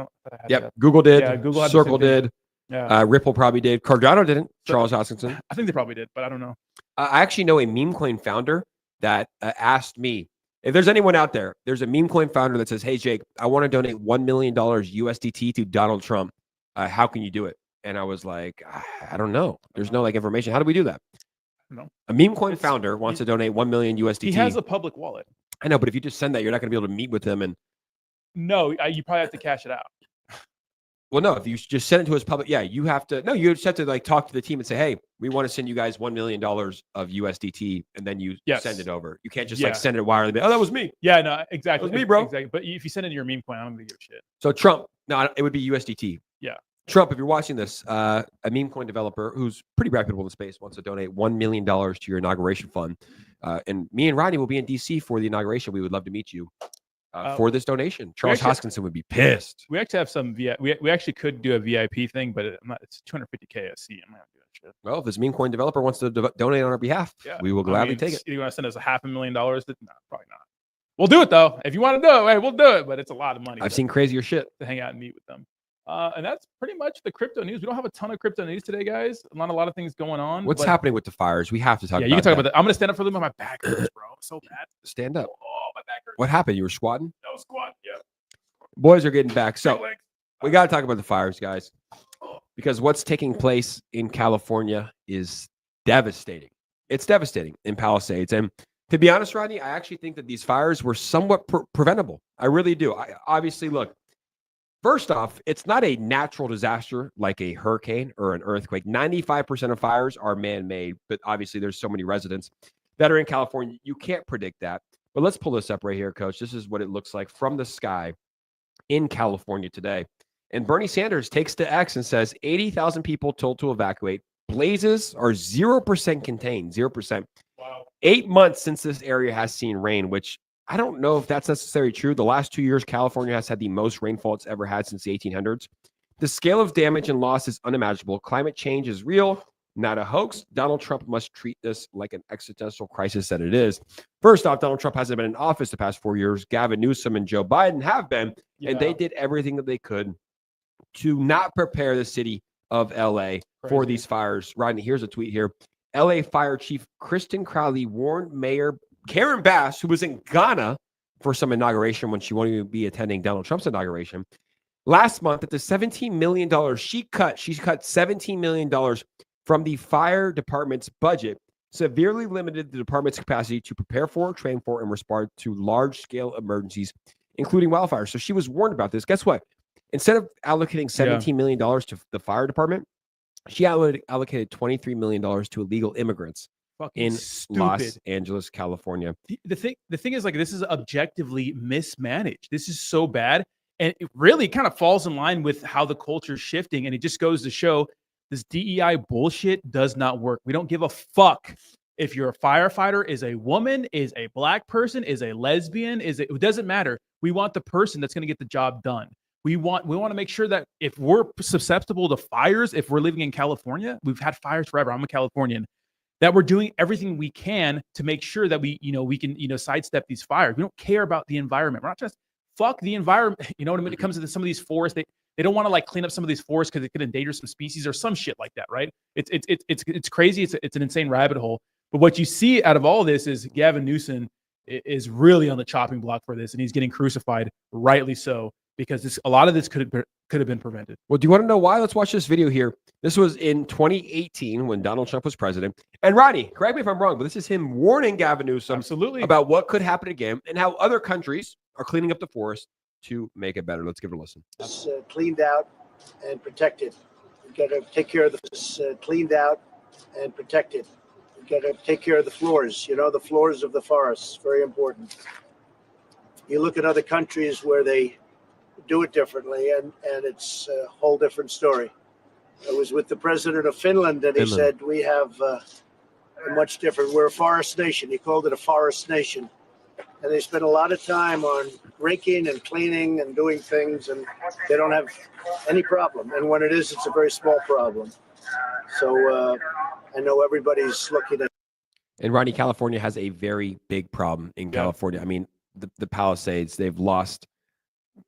Google did. Yeah, Google had Circle did. Yeah. Ripple probably did. Cardano didn't. Charles Hoskinson. I think they probably did, but I don't know. I actually know a Memecoin founder that asked me, if there's anyone out there, there's a Memecoin founder that says, hey, Jake, I want to donate $1 million USDT to Donald Trump. How can you do it? And I was like, I don't know. There's no information. How do we do that? No. A Memecoin founder wants to donate 1 million USDT. He has a public wallet. I know, but if you just send that, you're not going to be able to meet with him. And no, you probably have to cash it out. Well, no, if you just send it to his public, you have to. No, you just have to talk to the team and say, hey, we want to send you guys $1 million of USDT, and then you send it over. You can't just send it wirelessly. Oh, that was me. Yeah, no, exactly. That was me, bro. Exactly. But if you send it to your meme coin, I don't give a shit. So Trump, no, it would be USDT. Yeah. Trump, if you're watching this, a meme coin developer who's pretty reputable in the space wants to donate $1 million to your inauguration fund. And me and Rodney will be in DC for the inauguration. We would love to meet you. For this donation. Charles Hoskinson would be pissed. We actually have some we actually could do a VIP thing, but it's $250K a seat. I'm not doing that shit. Well, if this meme coin developer wants to donate on our behalf, we will gladly take it. You want to send us $500,000? No, probably not. We'll do it though. If you want to do it, hey, we'll do it. But it's a lot of money. I've seen crazier shit to hang out and meet with them. And that's pretty much the crypto news. We don't have a ton of crypto news today, guys. Not a lot of things going on. What's happening with the fires? We have to talk about you can talk about that. I'm going to stand up for them. My back hurts, bro. So bad. Stand up. Oh, my back hurts. What happened? You were squatting? No, squat. Yeah. Boys are getting back. So we got to talk about the fires, guys. Because what's taking place in California is devastating. It's devastating in Palisades. And to be honest, Rodney, I actually think that these fires were somewhat preventable. I really do. Obviously, look. First off, it's not a natural disaster like a hurricane or an earthquake. 95% of fires are man-made, but obviously there's so many residents that are in California. You can't predict that. But let's pull this up right here, Coach. This is what it looks like from the sky in California today. And Bernie Sanders takes to X and says 80,000 people told to evacuate. Blazes are 0% contained, 0%. Wow. 8 months since this area has seen rain, which I don't know if that's necessarily true. The last 2 years, California has had the most rainfall it's ever had since the 1800s. The scale of damage and loss is unimaginable. Climate change is real. not a hoax. Donald Trump must treat this like an existential crisis that it is. First off, Donald Trump hasn't been in office the past 4 years. Gavin Newsom and Joe Biden have been, and they did everything that they could to not prepare the city of LA for these fires. Rodney, here's a tweet here. LA Fire Chief Kristen Crowley warned Mayor Karen Bass, who was in Ghana for some inauguration when she won't even be attending Donald Trump's inauguration, last month that the $17 million she cut $17 million from the fire department's budget, severely limited the department's capacity to prepare for, train for, and respond to large-scale emergencies, including wildfires. So she was warned about this. Guess what? Instead of allocating $17 million to the fire department, she allocated $23 million to illegal immigrants in Los Angeles, California. The thing is, like, this is objectively mismanaged. This is so bad. And it really kind of falls in line with how the culture is shifting. And it just goes to show this DEI bullshit does not work. We don't give a fuck if you're a firefighter, is a woman, is a black person, is a lesbian, it doesn't matter. We want the person that's going to get the job done. We want to make sure that if we're susceptible to fires, if we're living in California, we've had fires forever. I'm a Californian. That we're doing everything we can to make sure that we can sidestep these fires. We don't care about the environment. We're not just fuck the environment. You know what I mean? When it comes to some of these forests, they don't want to like clean up some of these forests because it could endanger some species or some shit like that, right? It's crazy. It's an insane rabbit hole. But what you see out of all this is Gavin Newsom is really on the chopping block for this, and he's getting crucified, rightly so, because a lot of this could have been prevented. Well, do you want to know why? Let's watch this video here. This was in 2018 when Donald Trump was president. And Ronnie, correct me if I'm wrong, but this is him warning Gavin Newsom about what could happen again and how other countries are cleaning up the forest to make it better. Let's give it a listen. It's cleaned out and protected. You got to take care of this. Cleaned out and protected. You got to take care of the floors. The floors of the forests. Very important. You look at other countries where they do it differently, and it's a whole different story. I was with the president of Finland, and he said, we have a much different, we're a forest nation. He called it a forest nation. And they spend a lot of time on raking and cleaning and doing things, and they don't have any problem. And when it is, it's a very small problem. So I know everybody's looking at. And Ronnie, California has a very big problem in California. I mean, the Palisades, they've lost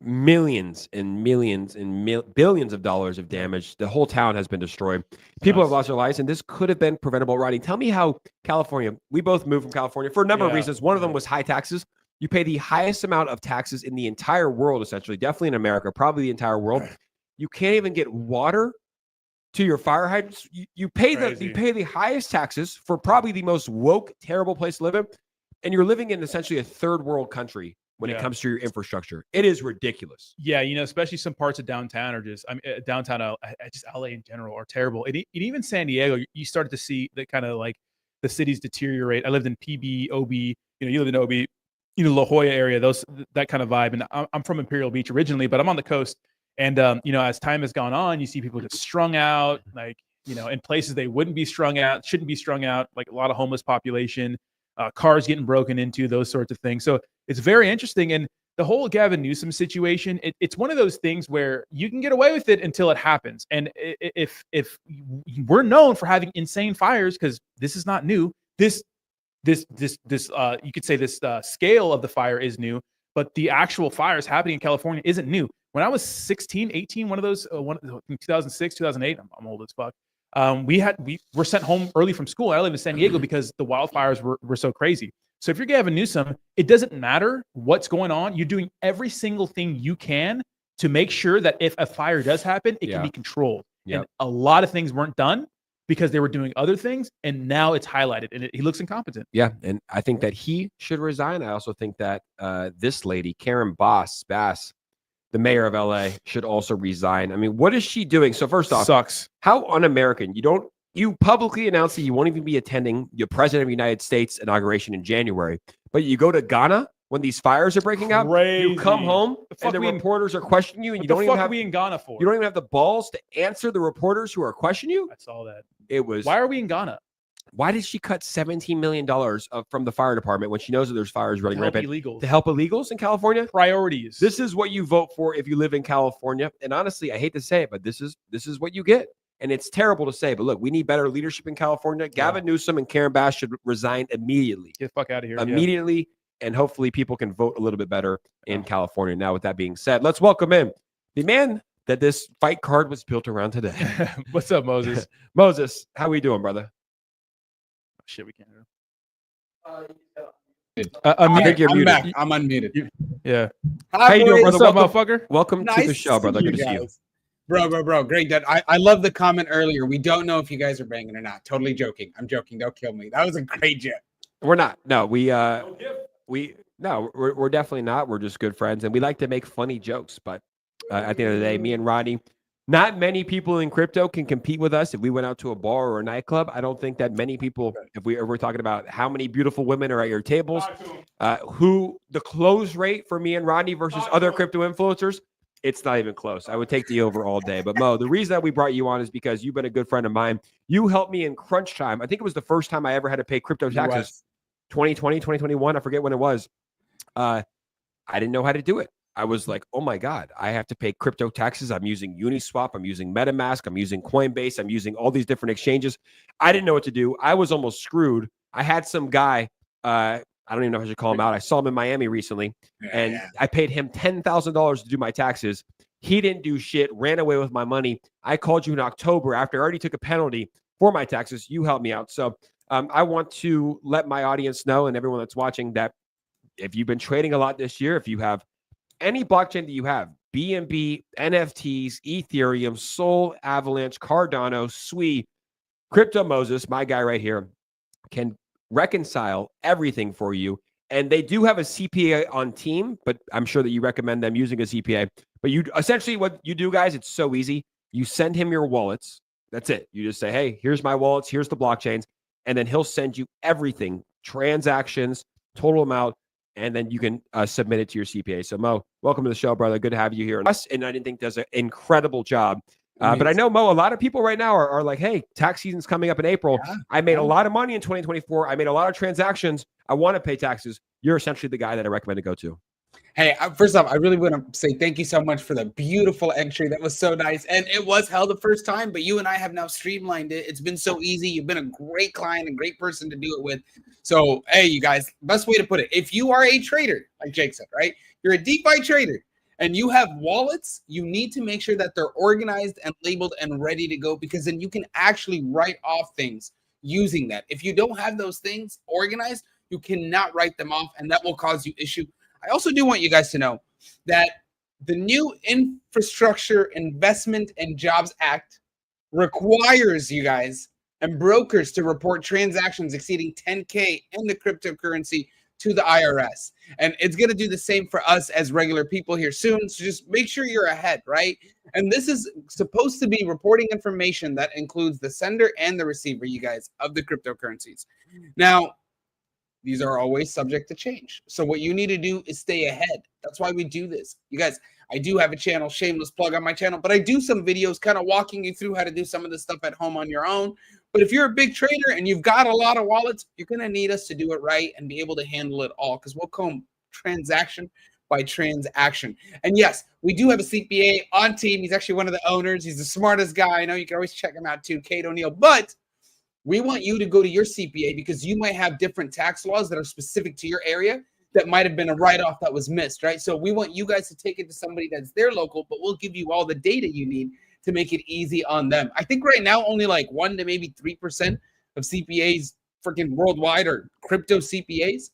millions and millions and billions of dollars of damage. The whole town has been destroyed. People have lost their lives, and this could have been preventable. Rodney, tell me how California, we both moved from California for a number of reasons. One of them was high taxes. You pay the highest amount of taxes in the entire world, essentially, definitely in America, probably the entire world. You can't even get water to your fire hydrants. You pay the highest taxes for probably the most woke, terrible place to live in, and you're living in essentially a third world country when it comes to your infrastructure. It is ridiculous. Yeah, especially some parts of downtown are just, downtown, just LA in general are terrible. And even San Diego, you started to see that kind of like the cities deteriorate. I lived in PB, OB, you live in OB, La Jolla area, that kind of vibe. And I'm from Imperial Beach originally, but I'm on the coast. And, as time has gone on, you see people get strung out, like, in places they shouldn't be strung out, like a lot of homeless population, cars getting broken into, those sorts of things. So it's very interesting. And the whole Gavin Newsom situation, it's one of those things where you can get away with it until it happens. And if we're known for having insane fires, because this is not new, this you could say this scale of the fire is new, but the actual fires happening in California isn't new. When I was 16, 18, one of those, 2006, 2008, I'm old as fuck. We were sent home early from school. I live in San Diego because the wildfires were so crazy. So if you're Gavin Newsom, it doesn't matter what's going on. You're doing every single thing you can to make sure that if a fire does happen, it can be controlled. Yep. And a lot of things weren't done because they were doing other things, and now it's highlighted, and he looks incompetent. Yeah, and I think that he should resign. I also think that this lady, Karen Bass, the mayor of LA, should also resign. I mean, what is she doing? So first off, sucks. How un-American. You publicly announced that you won't even be attending your president of the United States inauguration in January, but you go to Ghana when these fires are breaking out. You come home and the reporters are questioning you, and you don't even have. What are we in Ghana for? You don't even have the balls to answer the reporters who are questioning you. I saw that. Why are we in Ghana? Why did she cut $17 million from the fire department when she knows that there's fires running rampant? To help illegals in California? Priorities. This is what you vote for if you live in California. And honestly, I hate to say it, but this is what you get. And it's terrible to say, but look, we need better leadership in California. Gavin Newsom and Karen Bass should resign immediately. Get the fuck out of here. Immediately. And hopefully people can vote a little bit better in California. Now, with that being said, let's welcome in the man that this fight card was built around today. What's up, Moses? Moses, how we doing, brother? Shit, we can't hear. I think you're muted. Back. I'm unmuted. Yeah. How you doing, brother? What's up, motherfucker? Welcome to the show, brother. Good to see you. Bro. Great. I love the comment earlier. We don't know if you guys are banging or not. Totally joking. I'm joking. Don't kill me. That was a great joke. We're not. No, we're definitely not. We're just good friends, and we like to make funny jokes. But at the end of the day, me and Rodney, not many people in crypto can compete with us. If we went out to a bar or a nightclub, I don't think that many people, if we're talking about how many beautiful women are at your tables, who the close rate for me and Rodney versus other crypto influencers, it's not even close. I would take the over all day. But Mo, the reason that we brought you on is because you've been a good friend of mine. You helped me in crunch time. I think it was the first time I ever had to pay crypto taxes. 2020, 2021. I forget when it was. I didn't know how to do it. I was like, oh my God, I have to pay crypto taxes. I'm using Uniswap. I'm using MetaMask. I'm using Coinbase. I'm using all these different exchanges. I didn't know what to do. I was almost screwed. I had some guy, I don't even know if I should call him out. I saw him in Miami recently, and I paid him $10,000 to do my taxes. He didn't do shit, ran away with my money. I called you in October after I already took a penalty for my taxes. You helped me out. So I want to let my audience know and everyone that's watching that if you've been trading a lot this year, if you have any blockchain that you have, BNB, NFTs, Ethereum, Sol, Avalanche, Cardano, Sui, Crypto Moses, my guy right here, can reconcile everything for you. And they do have a CPA on team, but I'm sure that you recommend them using a CPA. But you essentially what you do, guys, it's so easy. You send him your wallets. That's it. You just say, hey, here's my wallets. Here's the blockchains. And then he'll send you everything, transactions, total amount, and then you can submit it to your CPA. So Mo, welcome to the show, brother. Good to have you here. And I didn't think does an incredible job. But I know, Mo, a lot of people right now are like, hey, tax season's coming up in April. Yeah, I made a lot of money in 2024. I made a lot of transactions. I want to pay taxes. You're essentially the guy that I recommend to go to. Hey, first off, I really want to say thank you so much for the beautiful entry. That was so nice. And it was hell the first time, but you and I have now streamlined it. It's been so easy. You've been a great client, a great person to do it with. So, hey, you guys, best way to put it, if you are a trader, like Jake said, right? You're a DeFi trader and you have wallets, you need to make sure that they're organized and labeled and ready to go, because then you can actually write off things using that. If you don't have those things organized, you cannot write them off, and that will cause you issue. I also do want you guys to know that the new Infrastructure Investment and Jobs Act requires you guys and brokers to report transactions exceeding 10K in the cryptocurrency to the IRS. And it's going to do the same for us as regular people here soon. So just make sure you're ahead, right? And this is supposed to be reporting information that includes the sender and the receiver, you guys, of the cryptocurrencies. Now, these are always subject to change. So what you need to do is stay ahead. That's why we do this. You guys, I do have a channel, shameless plug on my channel, but I do some videos kind of walking you through how to do some of this stuff at home on your own. But if you're a big trader and you've got a lot of wallets, you're going to need us to do it right and be able to handle it all, because we'll come transaction by transaction. And yes, we do have a CPA on team. He's actually one of the owners. He's the smartest guy. I know you can always check him out too, Kate O'Neill. But we want you to go to your CPA because you might have different tax laws that are specific to your area that might have been a write-off that was missed, right? So we want you guys to take it to somebody that's their local, but we'll give you all the data you need to make it easy on them. I think right now only like 1 to maybe 3% of CPAs freaking worldwide are crypto CPAs.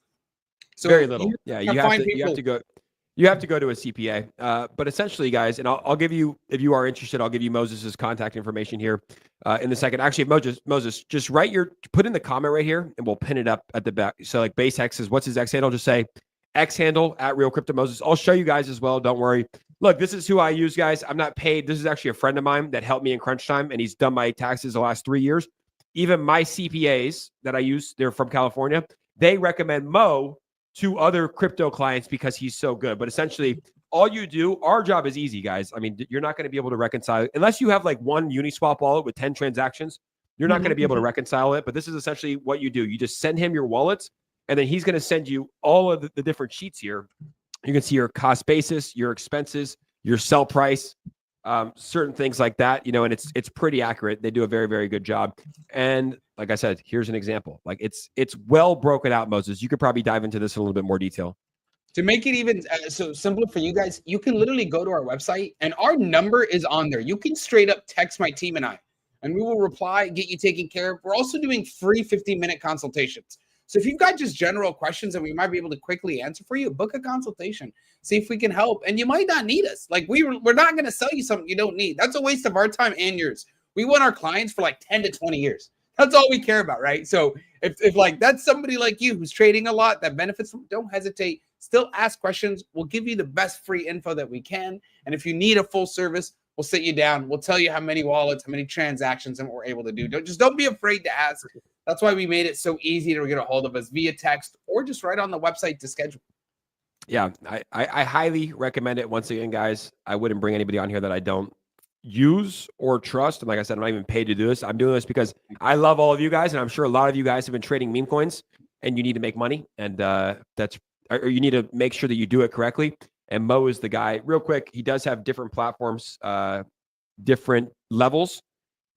So very little. Yeah, you have to go. You have to go to a CPA. But essentially, guys, and I'll give you, if you are interested, I'll give you Moses's contact information here in a second. Actually, Moses, just put in the comment right here, and we'll pin it up at the back. So like base X is, what's his X handle? Just say X handle at Real Crypto Moses. I'll show you guys as well. Don't worry. Look, this is who I use, guys. I'm not paid. This is actually a friend of mine that helped me in crunch time, and he's done my taxes the last 3 years. Even my CPAs that I use, they're from California. They recommend Mo to other crypto clients because he's so good. But essentially, all you do, our job is easy, guys. I mean, you're not going to be able to reconcile, unless you have like one Uniswap wallet with 10 transactions, you're not going to be able to reconcile it. But this is essentially what you do. You just send him your wallets, and then he's going to send you all of the different sheets here. You can see your cost basis, your expenses, your sell price, certain things like that, you know, and it's pretty accurate. They do a very, very good job. And like I said, here's an example. Like it's well broken out, Moses. You could probably dive into this in a little bit more detail. To make it even so simpler for you guys, you can literally go to our website and our number is on there. You can straight up text my team and I, and we will reply, get you taken care of. We're also doing free 15-minute consultations. So if you've got just general questions that we might be able to quickly answer for you, book a consultation, see if we can help. And you might not need us. Like we're not going to sell you something you don't need. That's a waste of our time and yours. We want our clients for like 10 to 20 years. That's all we care about, right? So if like that's somebody like you who's trading a lot that benefits from, don't hesitate. Still ask questions. We'll give you the best free info that we can. And if you need a full service, we'll sit you down. We'll tell you how many wallets, how many transactions, and what we're able to do. Don't be afraid to ask. That's why we made it so easy to get a hold of us via text or just right on the website to schedule. Yeah, I highly recommend it. Once again, guys, I wouldn't bring anybody on here that I don't use or trust. And like I said, I'm not even paid to do this. I'm doing this because I love all of you guys. And I'm sure a lot of you guys have been trading meme coins and you need to make money. And or you need to make sure that you do it correctly. And Mo is the guy. Real quick, he does have different platforms, different levels.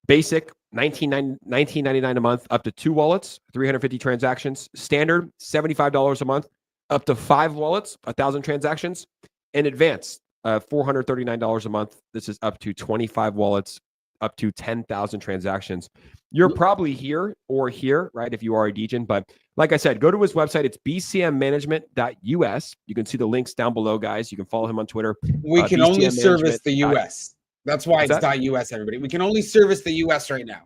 Basic, $19.99 a month, up to 2 wallets, 350 transactions. Standard, $75 a month, up to 5 wallets, 1,000 transactions. And advanced, $439 a month. This is up to 25 wallets, up to 10,000 transactions. You're probably here or here, right, if you are a degen. But like I said, go to his website. It's bcmmanagement.us. You can see the links down below, guys. You can follow him on Twitter. We can only service the US. That's why it's .us, everybody. We can only service the US right now.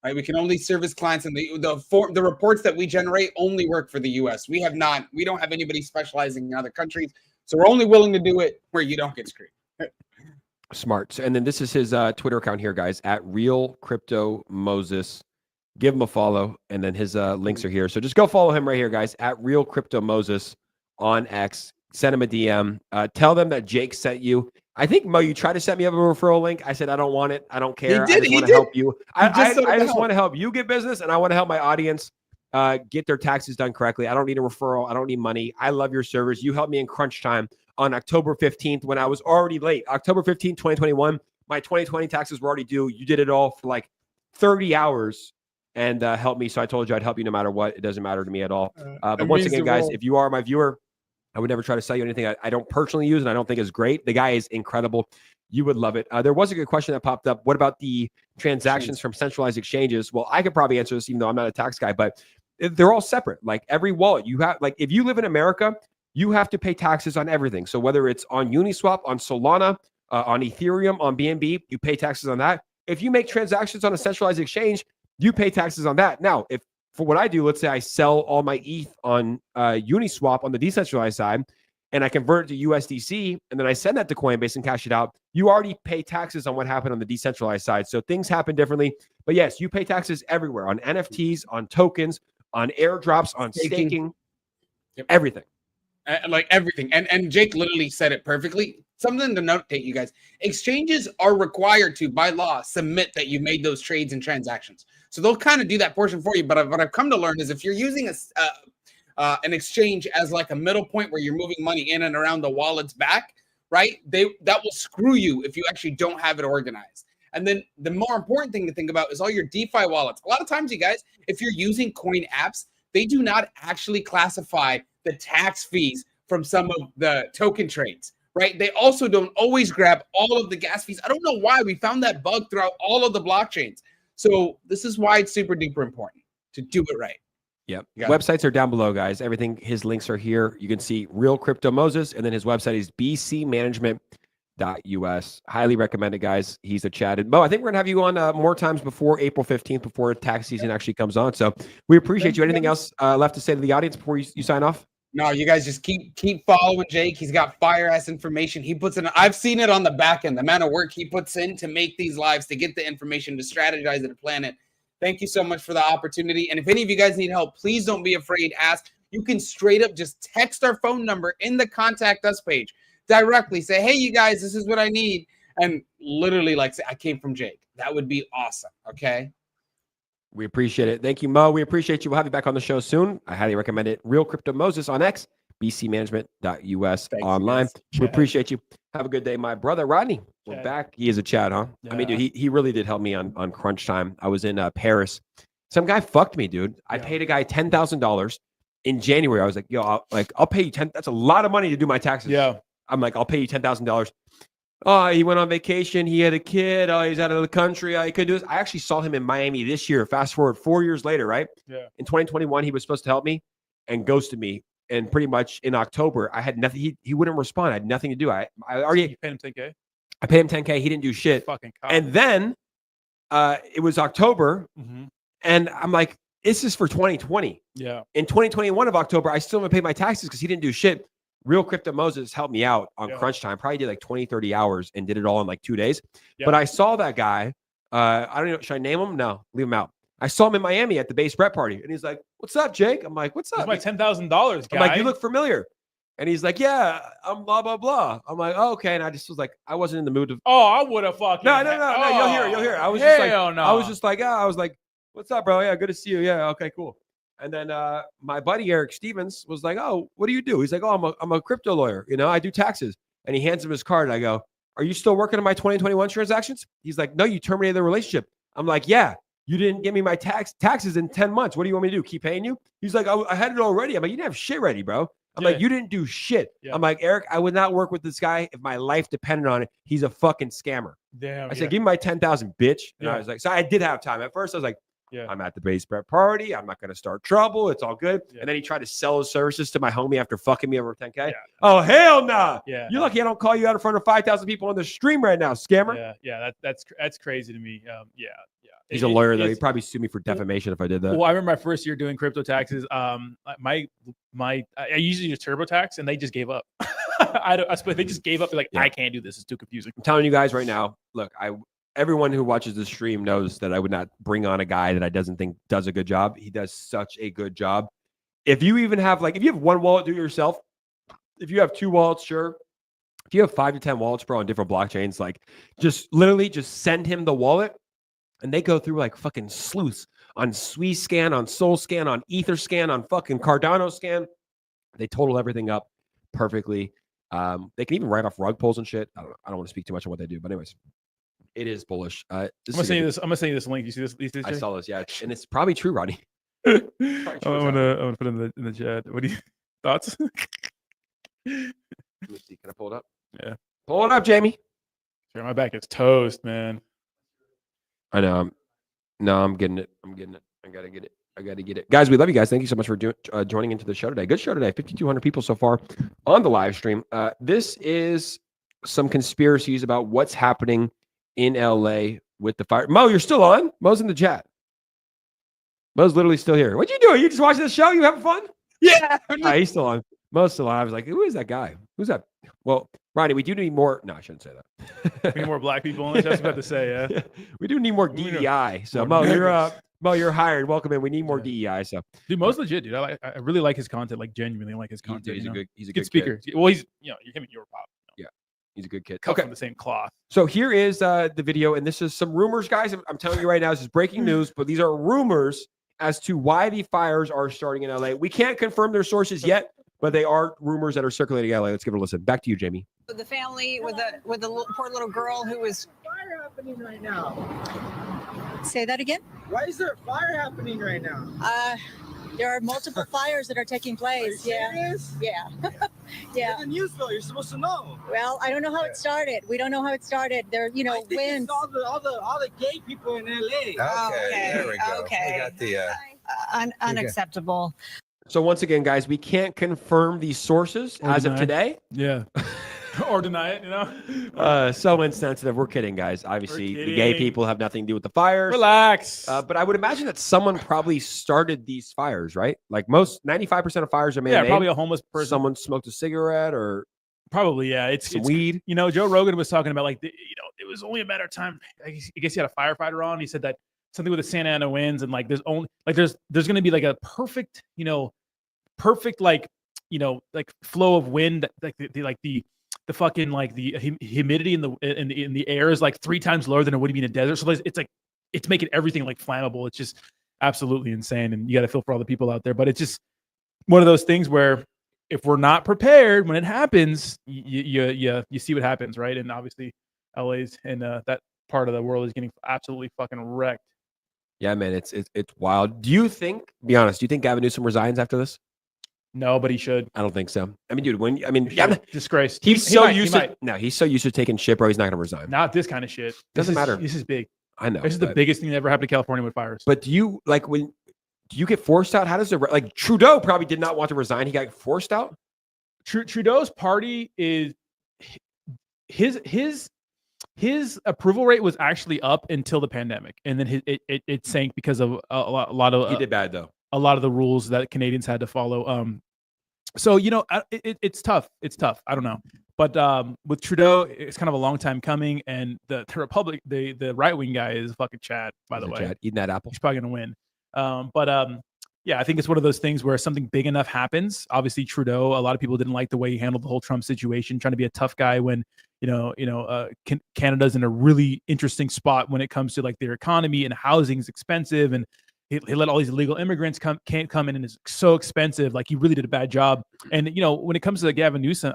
Right? We can only service clients, and the reports that we generate only work for the US. We don't have anybody specializing in other countries. So we're only willing to do it where you don't get screwed. Smart. And then this is his Twitter account here, guys, at Real Crypto Moses. Give him a follow, and then his links are here. So just go follow him right here, guys, at Real Crypto Moses on X. Send him a DM. Tell them that Jake sent you. I think, Mo, you tried to set me up a referral link. I said, I don't want it. I don't care. I just want to help you. I just want to help you get business, and I want to help my audience get their taxes done correctly. I don't need a referral. I don't need money. I love your service. You helped me in crunch time on October 15th when I was already late. October 15th, 2021, my 2020 taxes were already due. You did it all for like 30 hours and helped me. So I told you I'd help you no matter what. It doesn't matter to me at all. But once again, guys, if you are my viewer, I would never try to sell you anything I don't personally use and I don't think is great. The guy is incredible. You would love it. There was a good question that popped up. What about the transactions from centralized exchanges? Well, I could probably answer this even though I'm not a tax guy, but they're all separate. Like every wallet you have, like if you live in America, you have to pay taxes on everything. So whether it's on Uniswap, on Solana, on Ethereum, on BNB, you pay taxes on that. If you make transactions on a centralized exchange, you pay taxes on that. Now, if for what I do, let's say I sell all my ETH on Uniswap on the decentralized side, and I convert it to USDC, and then I send that to Coinbase and cash it out, you already pay taxes on what happened on the decentralized side. So things happen differently. But yes, you pay taxes everywhere, on NFTs, on tokens, on airdrops, on staking, everything. Like everything. And Jake literally said it perfectly. Something to notate, you guys. Exchanges are required to, by law, submit that you made those trades and transactions. So they'll kind of do that portion for you. But what I've come to learn is if you're using an exchange as like a middle point where you're moving money in and around the wallet's back, right? That will screw you if you actually don't have it organized. And then the more important thing to think about is all your DeFi wallets. A lot of times, you guys, if you're using coin apps, they do not actually classify the tax fees from some of the token trades, right? They also don't always grab all of the gas fees. I don't know why. We found that bug throughout all of the blockchains. So this is why it's super duper important to do it right. Yep. Websites are down below, guys. Everything, his links are here. You can see Real Crypto Moses, and then his website is bcmanagement.us. Highly recommend it, guys. He's a chat. And Mo, I think we're going to have you on more times before April 15th, before tax season actually comes on. So we appreciate you. Anything else left to say to the audience before you sign off? No, you guys just keep following Jake. He's got fire-ass information. He puts in, I've seen it on the back end, the amount of work he puts in to make these lives, to get the information, to strategize it, to plan it. Thank you so much for the opportunity. And if any of you guys need help, please don't be afraid. Ask. You can straight up just text our phone number in the contact us page directly. Say, hey, you guys, this is what I need. And literally like say, I came from Jake. That would be awesome. Okay. We appreciate it. Thank you, Mo. We appreciate you. We'll have you back on the show soon. I highly recommend it. Real Crypto Moses on X, bcmanagement.us online. We appreciate you. Have a good day, my brother Rodney. We're Chad. back. He is a Chad, huh? I mean, Yeah. dude, he really did help me on crunch time. I was in Paris. Some guy fucked me, dude. I Yeah. paid a guy $10,000 in January. I was like, yo, I'll pay you 10. That's a lot of money to do my taxes. Yeah. I'm like, I'll pay you $10,000. Oh, he went on vacation. He had a kid. Oh, he's out of the country. He couldn't do this. I actually saw him in Miami this year. Fast forward 4 years later, right? Yeah. In 2021, he was supposed to help me and ghosted me. And pretty much in October, I had nothing. He wouldn't respond. I had nothing to do. I already You paid him 10K. I paid him $10K. He didn't do shit. Fucking cop. And then it was October, Mhm. and I'm like, this is for 2020. Yeah. In 2021 of October, I still haven't paid my taxes because he didn't do shit. Real Crypto Moses helped me out on Yeah. crunch time. Probably did like 20, 30 hours and did it all in like 2 days. Yeah. But I saw that guy. I don't know. Should I name him? No, leave him out. I saw him in Miami at the base rep party, and he's like, "What's up, Jake?" I'm like, "What's That's up?" my $10,000 guy. I'm like, "You look familiar." And he's like, "Yeah, I'm blah blah blah." I'm like, "Oh, okay." And I just was like, I wasn't in the mood to. Oh, I would have fucking. No. You'll hear it. You'll hear it. I was just like, no. I was just like, yeah. I was like, "What's up, bro? Yeah, good to see you. Yeah, okay, cool." And then my buddy Eric Stevens was like, "Oh, what do you do?" He's like, "Oh, I'm a crypto lawyer. You know, I do taxes." And he hands him his card. And I go, "Are you still working on my 2021 transactions?" He's like, "No, you terminated the relationship." I'm like, "Yeah, you didn't give me my taxes in 10 months. What do you want me to do? Keep paying you?" He's like, I had it already. I'm like, "You didn't have shit ready, bro." I'm like, "You didn't do shit." Yeah. I'm like, "Eric, I would not work with this guy if my life depended on it. He's a fucking scammer." Damn. I said, "Give me my 10,000, bitch." And Yeah. I was like, so I did have time. At first, I was like, Yeah. I'm at the base prep party. I'm not going to start trouble. It's all good. Yeah. And then he tried to sell his services to my homie after fucking me over 10K. Yeah. Oh, hell nah. Yeah. You're lucky I don't call you out in front of 5,000 people on the stream right now, scammer. Yeah. That's crazy to me. Yeah. He's a lawyer, though. He'd probably sue me for defamation if I did that. Well, I remember my first year doing crypto taxes. I usually use TurboTax, and they just gave up. They just gave up. They're like, Yeah. I can't do this. It's too confusing. I'm telling you guys right now, look, everyone who watches the stream knows that I would not bring on a guy that I doesn't think does a good job. He does such a good job. If you even have if you have one wallet, do it yourself. If you have 2 wallets, sure. If you have 5 to 10 wallets, bro, on different blockchains, just send him the wallet, and they go through like fucking sleuths on Scan, on Scan, on Etherscan, on fucking Cardano Scan. They total everything up perfectly. They can even write off rug pulls and shit. I don't want to speak too much on what they do, but anyways. It is bullish. I'm gonna send you this link. You see this? I saw this, yeah, and it's probably true, Rodney. I'm gonna put it in the chat. What do you thoughts? Let me see. Can I pull it up? Yeah. Pull it up, Jamie. Sure, my back is toast, man. I know. I'm getting it. I gotta get it. Guys, we love you guys. Thank you so much for joining into the show today. Good show today. 5,200 people so far on the live stream. This is some conspiracies about what's happening in LA with the fire. Mo, you're still on? Mo's in the chat. Mo's literally still here. What you doing? You just watching the show? You having fun? Yeah. He's still on. Mo's still on. I was like, who is that guy? Who's that? Well, Ronnie, we do need more. No, I shouldn't say that. We need more black people in this. I was about to say, yeah. We do need more DEI. So Mo, you're hired. Welcome in. We need more DEI. So dude, Mo's legit, dude. I really like his content. Like genuinely like his content. He's a good speaker. Kid. Well, he's him and your pop. Yeah, he's a good kid. Cut from the same cloth. So here is the video, and this is some rumors, guys. I'm telling you right now, this is breaking news, but these are rumors as to why the fires are starting in LA. We can't confirm their sources yet, but they are rumors that are circulating in LA. Let's give it a listen. Back to you, Jamie. The family with the poor little girl who was Fire happening right now. Say that again. Why is there fire happening right now? There are multiple fires that are taking place. Serious? Yeah. You're the news though. You're supposed to know. Well, I don't know how it started. We don't know how it started. There, I think winds. it's all the gay people in LA. Okay, there we go. Okay. We got the Unacceptable. So once again, guys, we can't confirm these sources as of today. Yeah. Or deny it, So insensitive. We're kidding, guys. Obviously, We're the gay kidding. people have nothing to do with the fires. Relax. But I would imagine that someone probably started these fires, right? Like 95% of fires are man-made. Yeah, probably a homeless person. Someone smoked a cigarette or Probably, yeah. It's weed. Joe Rogan was talking about it was only a matter of time. I guess he had a firefighter on. He said that something with the Santa Ana winds and there's going to be like a perfect flow of wind, the fucking the humidity in the air is like 3 times lower than it would be in a desert. So it's making everything flammable. It's just absolutely insane, and you got to feel for all the people out there. But it's just one of those things where if we're not prepared when it happens, you see what happens, right? And obviously, LA's and that part of the world is getting absolutely fucking wrecked. Yeah, man, it's wild. Do you think? Be honest. Do you think Gavin Newsom resigns after this? No, but he should. I don't think so. I mean, dude, Disgrace. He's so used to taking shit, bro. He's not gonna resign. Not this kind of shit. Doesn't matter. This is big. I know. This is the biggest thing that ever happened to California with fires. But do you get forced out? How does it like Trudeau probably did not want to resign? He got forced out. Trudeau's party is his approval rate was actually up until the pandemic, and then it sank because of a lot of he did bad though. A lot of the rules that Canadians had to follow. So it's tough. It's tough. I don't know, but with Trudeau, it's kind of a long time coming, and the Republic, the right wing guy is fucking Chad. By the way, Chad eating that apple. He's probably gonna win. Yeah, I think it's one of those things where something big enough happens. Obviously, Trudeau, a lot of people didn't like the way he handled the whole Trump situation, trying to be a tough guy when Canada's in a really interesting spot when it comes to like their economy and housing is expensive, and he let all these illegal immigrants can't come in, and it's so expensive. Like he really did a bad job. And when it comes to Gavin Newsom,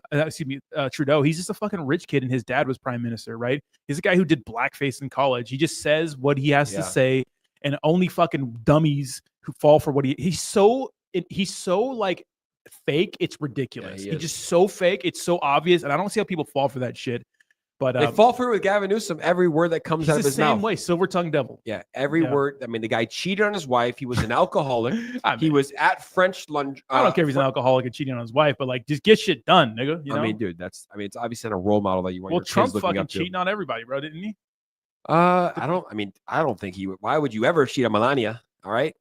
Trudeau, he's just a fucking rich kid, and his dad was prime minister, right? He's a guy who did blackface in college. He just says what he has to say, and only fucking dummies who fall for what he's so like fake. It's ridiculous. He's just so fake. It's so obvious, and I don't see how people fall for that shit. But they fall for it with Gavin Newsom. Every word that comes out of his mouth. Same way, silver tongue devil. Yeah, every word. I mean, the guy cheated on his wife. He was an alcoholic. He was at French lunch. I don't care if he's an alcoholic and cheating on his wife, but like, just get shit done, nigga. You know? I mean, dude, it's obviously a role model that you want. Well, your Trump kids fucking up to. cheating on everybody, bro, didn't he? I don't think he would. Why would you ever cheat on Melania? All right.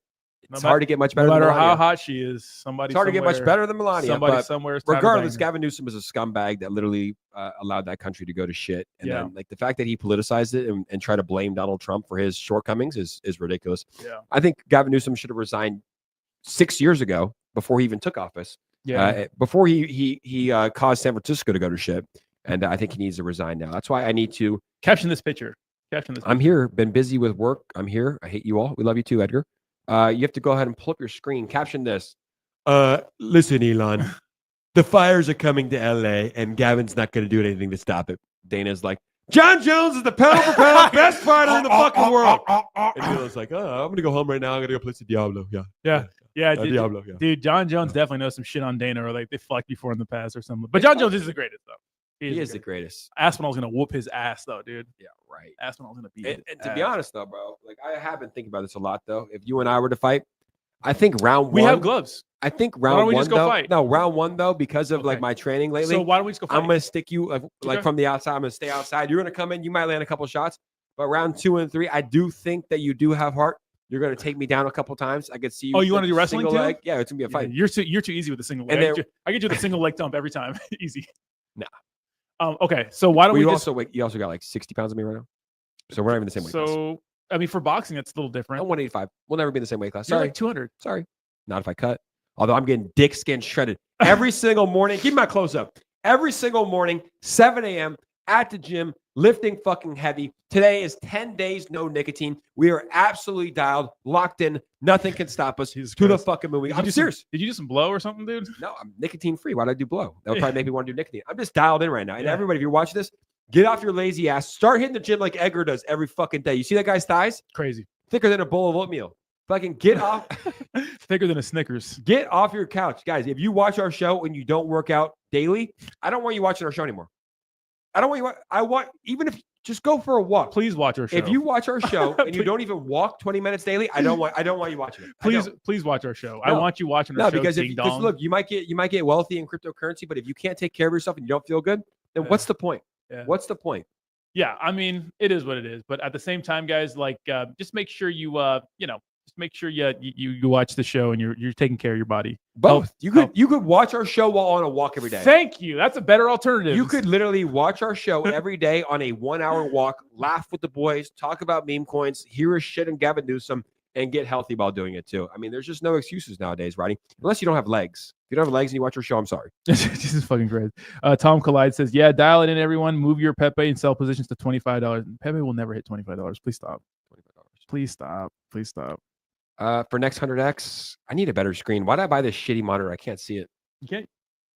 It's hard to get much better. No matter than how hot she is, it's hard to get much better than Melania. Somebody somewhere. Regardless, Gavin Newsom is a scumbag that literally allowed that country to go to shit. And then, like the fact that he politicized it and tried to blame Donald Trump for his shortcomings is ridiculous. Yeah. I think Gavin Newsom should have resigned 6 years ago before he even took office. Yeah. Before he caused San Francisco to go to shit. And I think he needs to resign now. That's why I need to caption this picture. I'm here. Been busy with work. I'm here. I hate you all. We love you too, Edgar. You have to go ahead and pull up your screen. Caption this. Listen, Elon, the fires are coming to LA and Gavin's not going to do anything to stop it. Dana's like, John Jones is the pound for pound best fighter in the fucking world. And Elon's like, I'm going to go home right now. I'm going to go play some Diablo. Yeah. Diablo. Yeah. Dude, John Jones definitely knows some shit on Dana, or like they fucked before in the past or something. But John Jones is the greatest, though. He is the greatest. Aspinall's going to whoop his ass, though, dude. Yeah, right. Aspinall's going to beat it. And to be honest, though, bro, like I have been thinking about this a lot, though. If you and I were to fight, I think round one. We have gloves. I think round one, though. Fight? No, round one, though, because of like my training lately. So why don't we just go fight? I'm going to stick you like from the outside. I'm going to stay outside. You're going to come in. You might land a couple shots. But round 2 and 3, I do think that you do have heart. You're going to take me down a couple times. I could see you. Oh, you want to do wrestling too? Leg. Yeah, it's going to be a fight. You're too easy with the single leg. I get you the single leg dump every time. Easy. Nah. Okay, so why don't we you also got like 60 pounds of me right now, so we're not even the same weight class. So I mean, for boxing, it's a little different. I'm 185. We'll never be in the same weight class. You're Sorry, like 200. Sorry, not if I cut. Although I'm getting dick skin shredded every single morning. Keep my clothes up. Every single morning, 7 a.m. at the gym, lifting fucking heavy. Today is 10 days no nicotine. We are absolutely dialed, locked in. Nothing can stop us. To the fucking movie. I'm serious. Did you do some blow or something, dude? No, I'm nicotine free. Why'd I do blow? That would probably make me want to do nicotine. I'm just dialed in right now. And everybody, if you're watching this, get off your lazy ass. Start hitting the gym like Edgar does every fucking day. You see that guy's thighs? Crazy. Thicker than a bowl of oatmeal. Fucking get off. Thicker than a Snickers. Get off your couch. Guys, if you watch our show and you don't work out daily, I don't want you watching our show anymore. I don't want you. I want, even if just go for a walk. Please watch our show. If you watch our show and you don't even walk 20 minutes daily, I don't want you watching it. Please watch our show. No. I want you watching our show. Because look, you might get wealthy in cryptocurrency, but if you can't take care of yourself and you don't feel good, then what's the point? Yeah. What's the point? Yeah, I mean, it is what it is. But at the same time, guys, like just make sure you just make sure you watch the show and you're taking care of your body. Both. You could watch our show while on a walk every day. Thank you. That's a better alternative. You could literally watch our show every day on a 1 hour walk, laugh with the boys, talk about meme coins, hear a shit and Gavin Newsom, and get healthy while doing it too. I mean, there's just no excuses nowadays, Roddy. Unless you don't have legs. If you don't have legs and you watch our show, I'm sorry. This is fucking great. Tom Collide says, yeah, dial it in, everyone. Move your Pepe and sell positions to $25. Pepe will never hit $25. Please stop. $25. Please stop. Please stop. For next 100X, I need a better screen. Why did I buy this shitty monitor? I can't see it. You can't.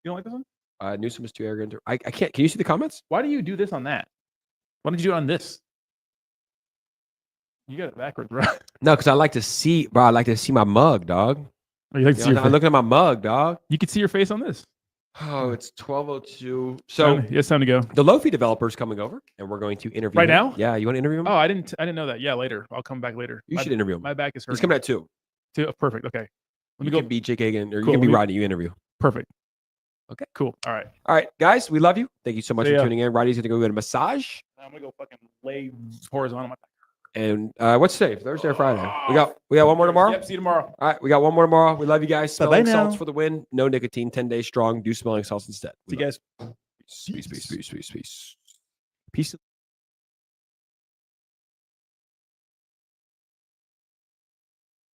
You don't like this one? Newsom is too arrogant. I can't. Can you see the comments? Why do you do this on that? Why don't you do it on this? You got it backwards, bro. No, because I like to see, bro. I like to see my mug, dog. You like to see your I'm face? looking at my mug, dog. You can see your face on this. Oh, it's 12:02. So It's time to go. the Lofi developer is coming over, and we're going to interview Right him. now? Yeah, you want to interview him? Oh, I didn't know that. Yeah, later. I'll come back later. You should interview him. My back is hurting. He's coming at 2. Perfect. Okay. Let me You go. can be jakegagain, or you Cool, can be let me- Rodney. You interview. Perfect. Okay. Cool. All right. All right, guys, we love you. Thank you so much See for ya. tuning in. Rodney's going to go get a massage. I'm gonna go fucking lay horizontal on my back. And what's today? Thursday or Friday? We got one more tomorrow. Yep. See you tomorrow. All right, we got one more tomorrow. We love you guys. Bye-bye Smelling salts now. for the win. No nicotine. 10 days strong. Do smelling salts instead. See you guys. Peace. Peace.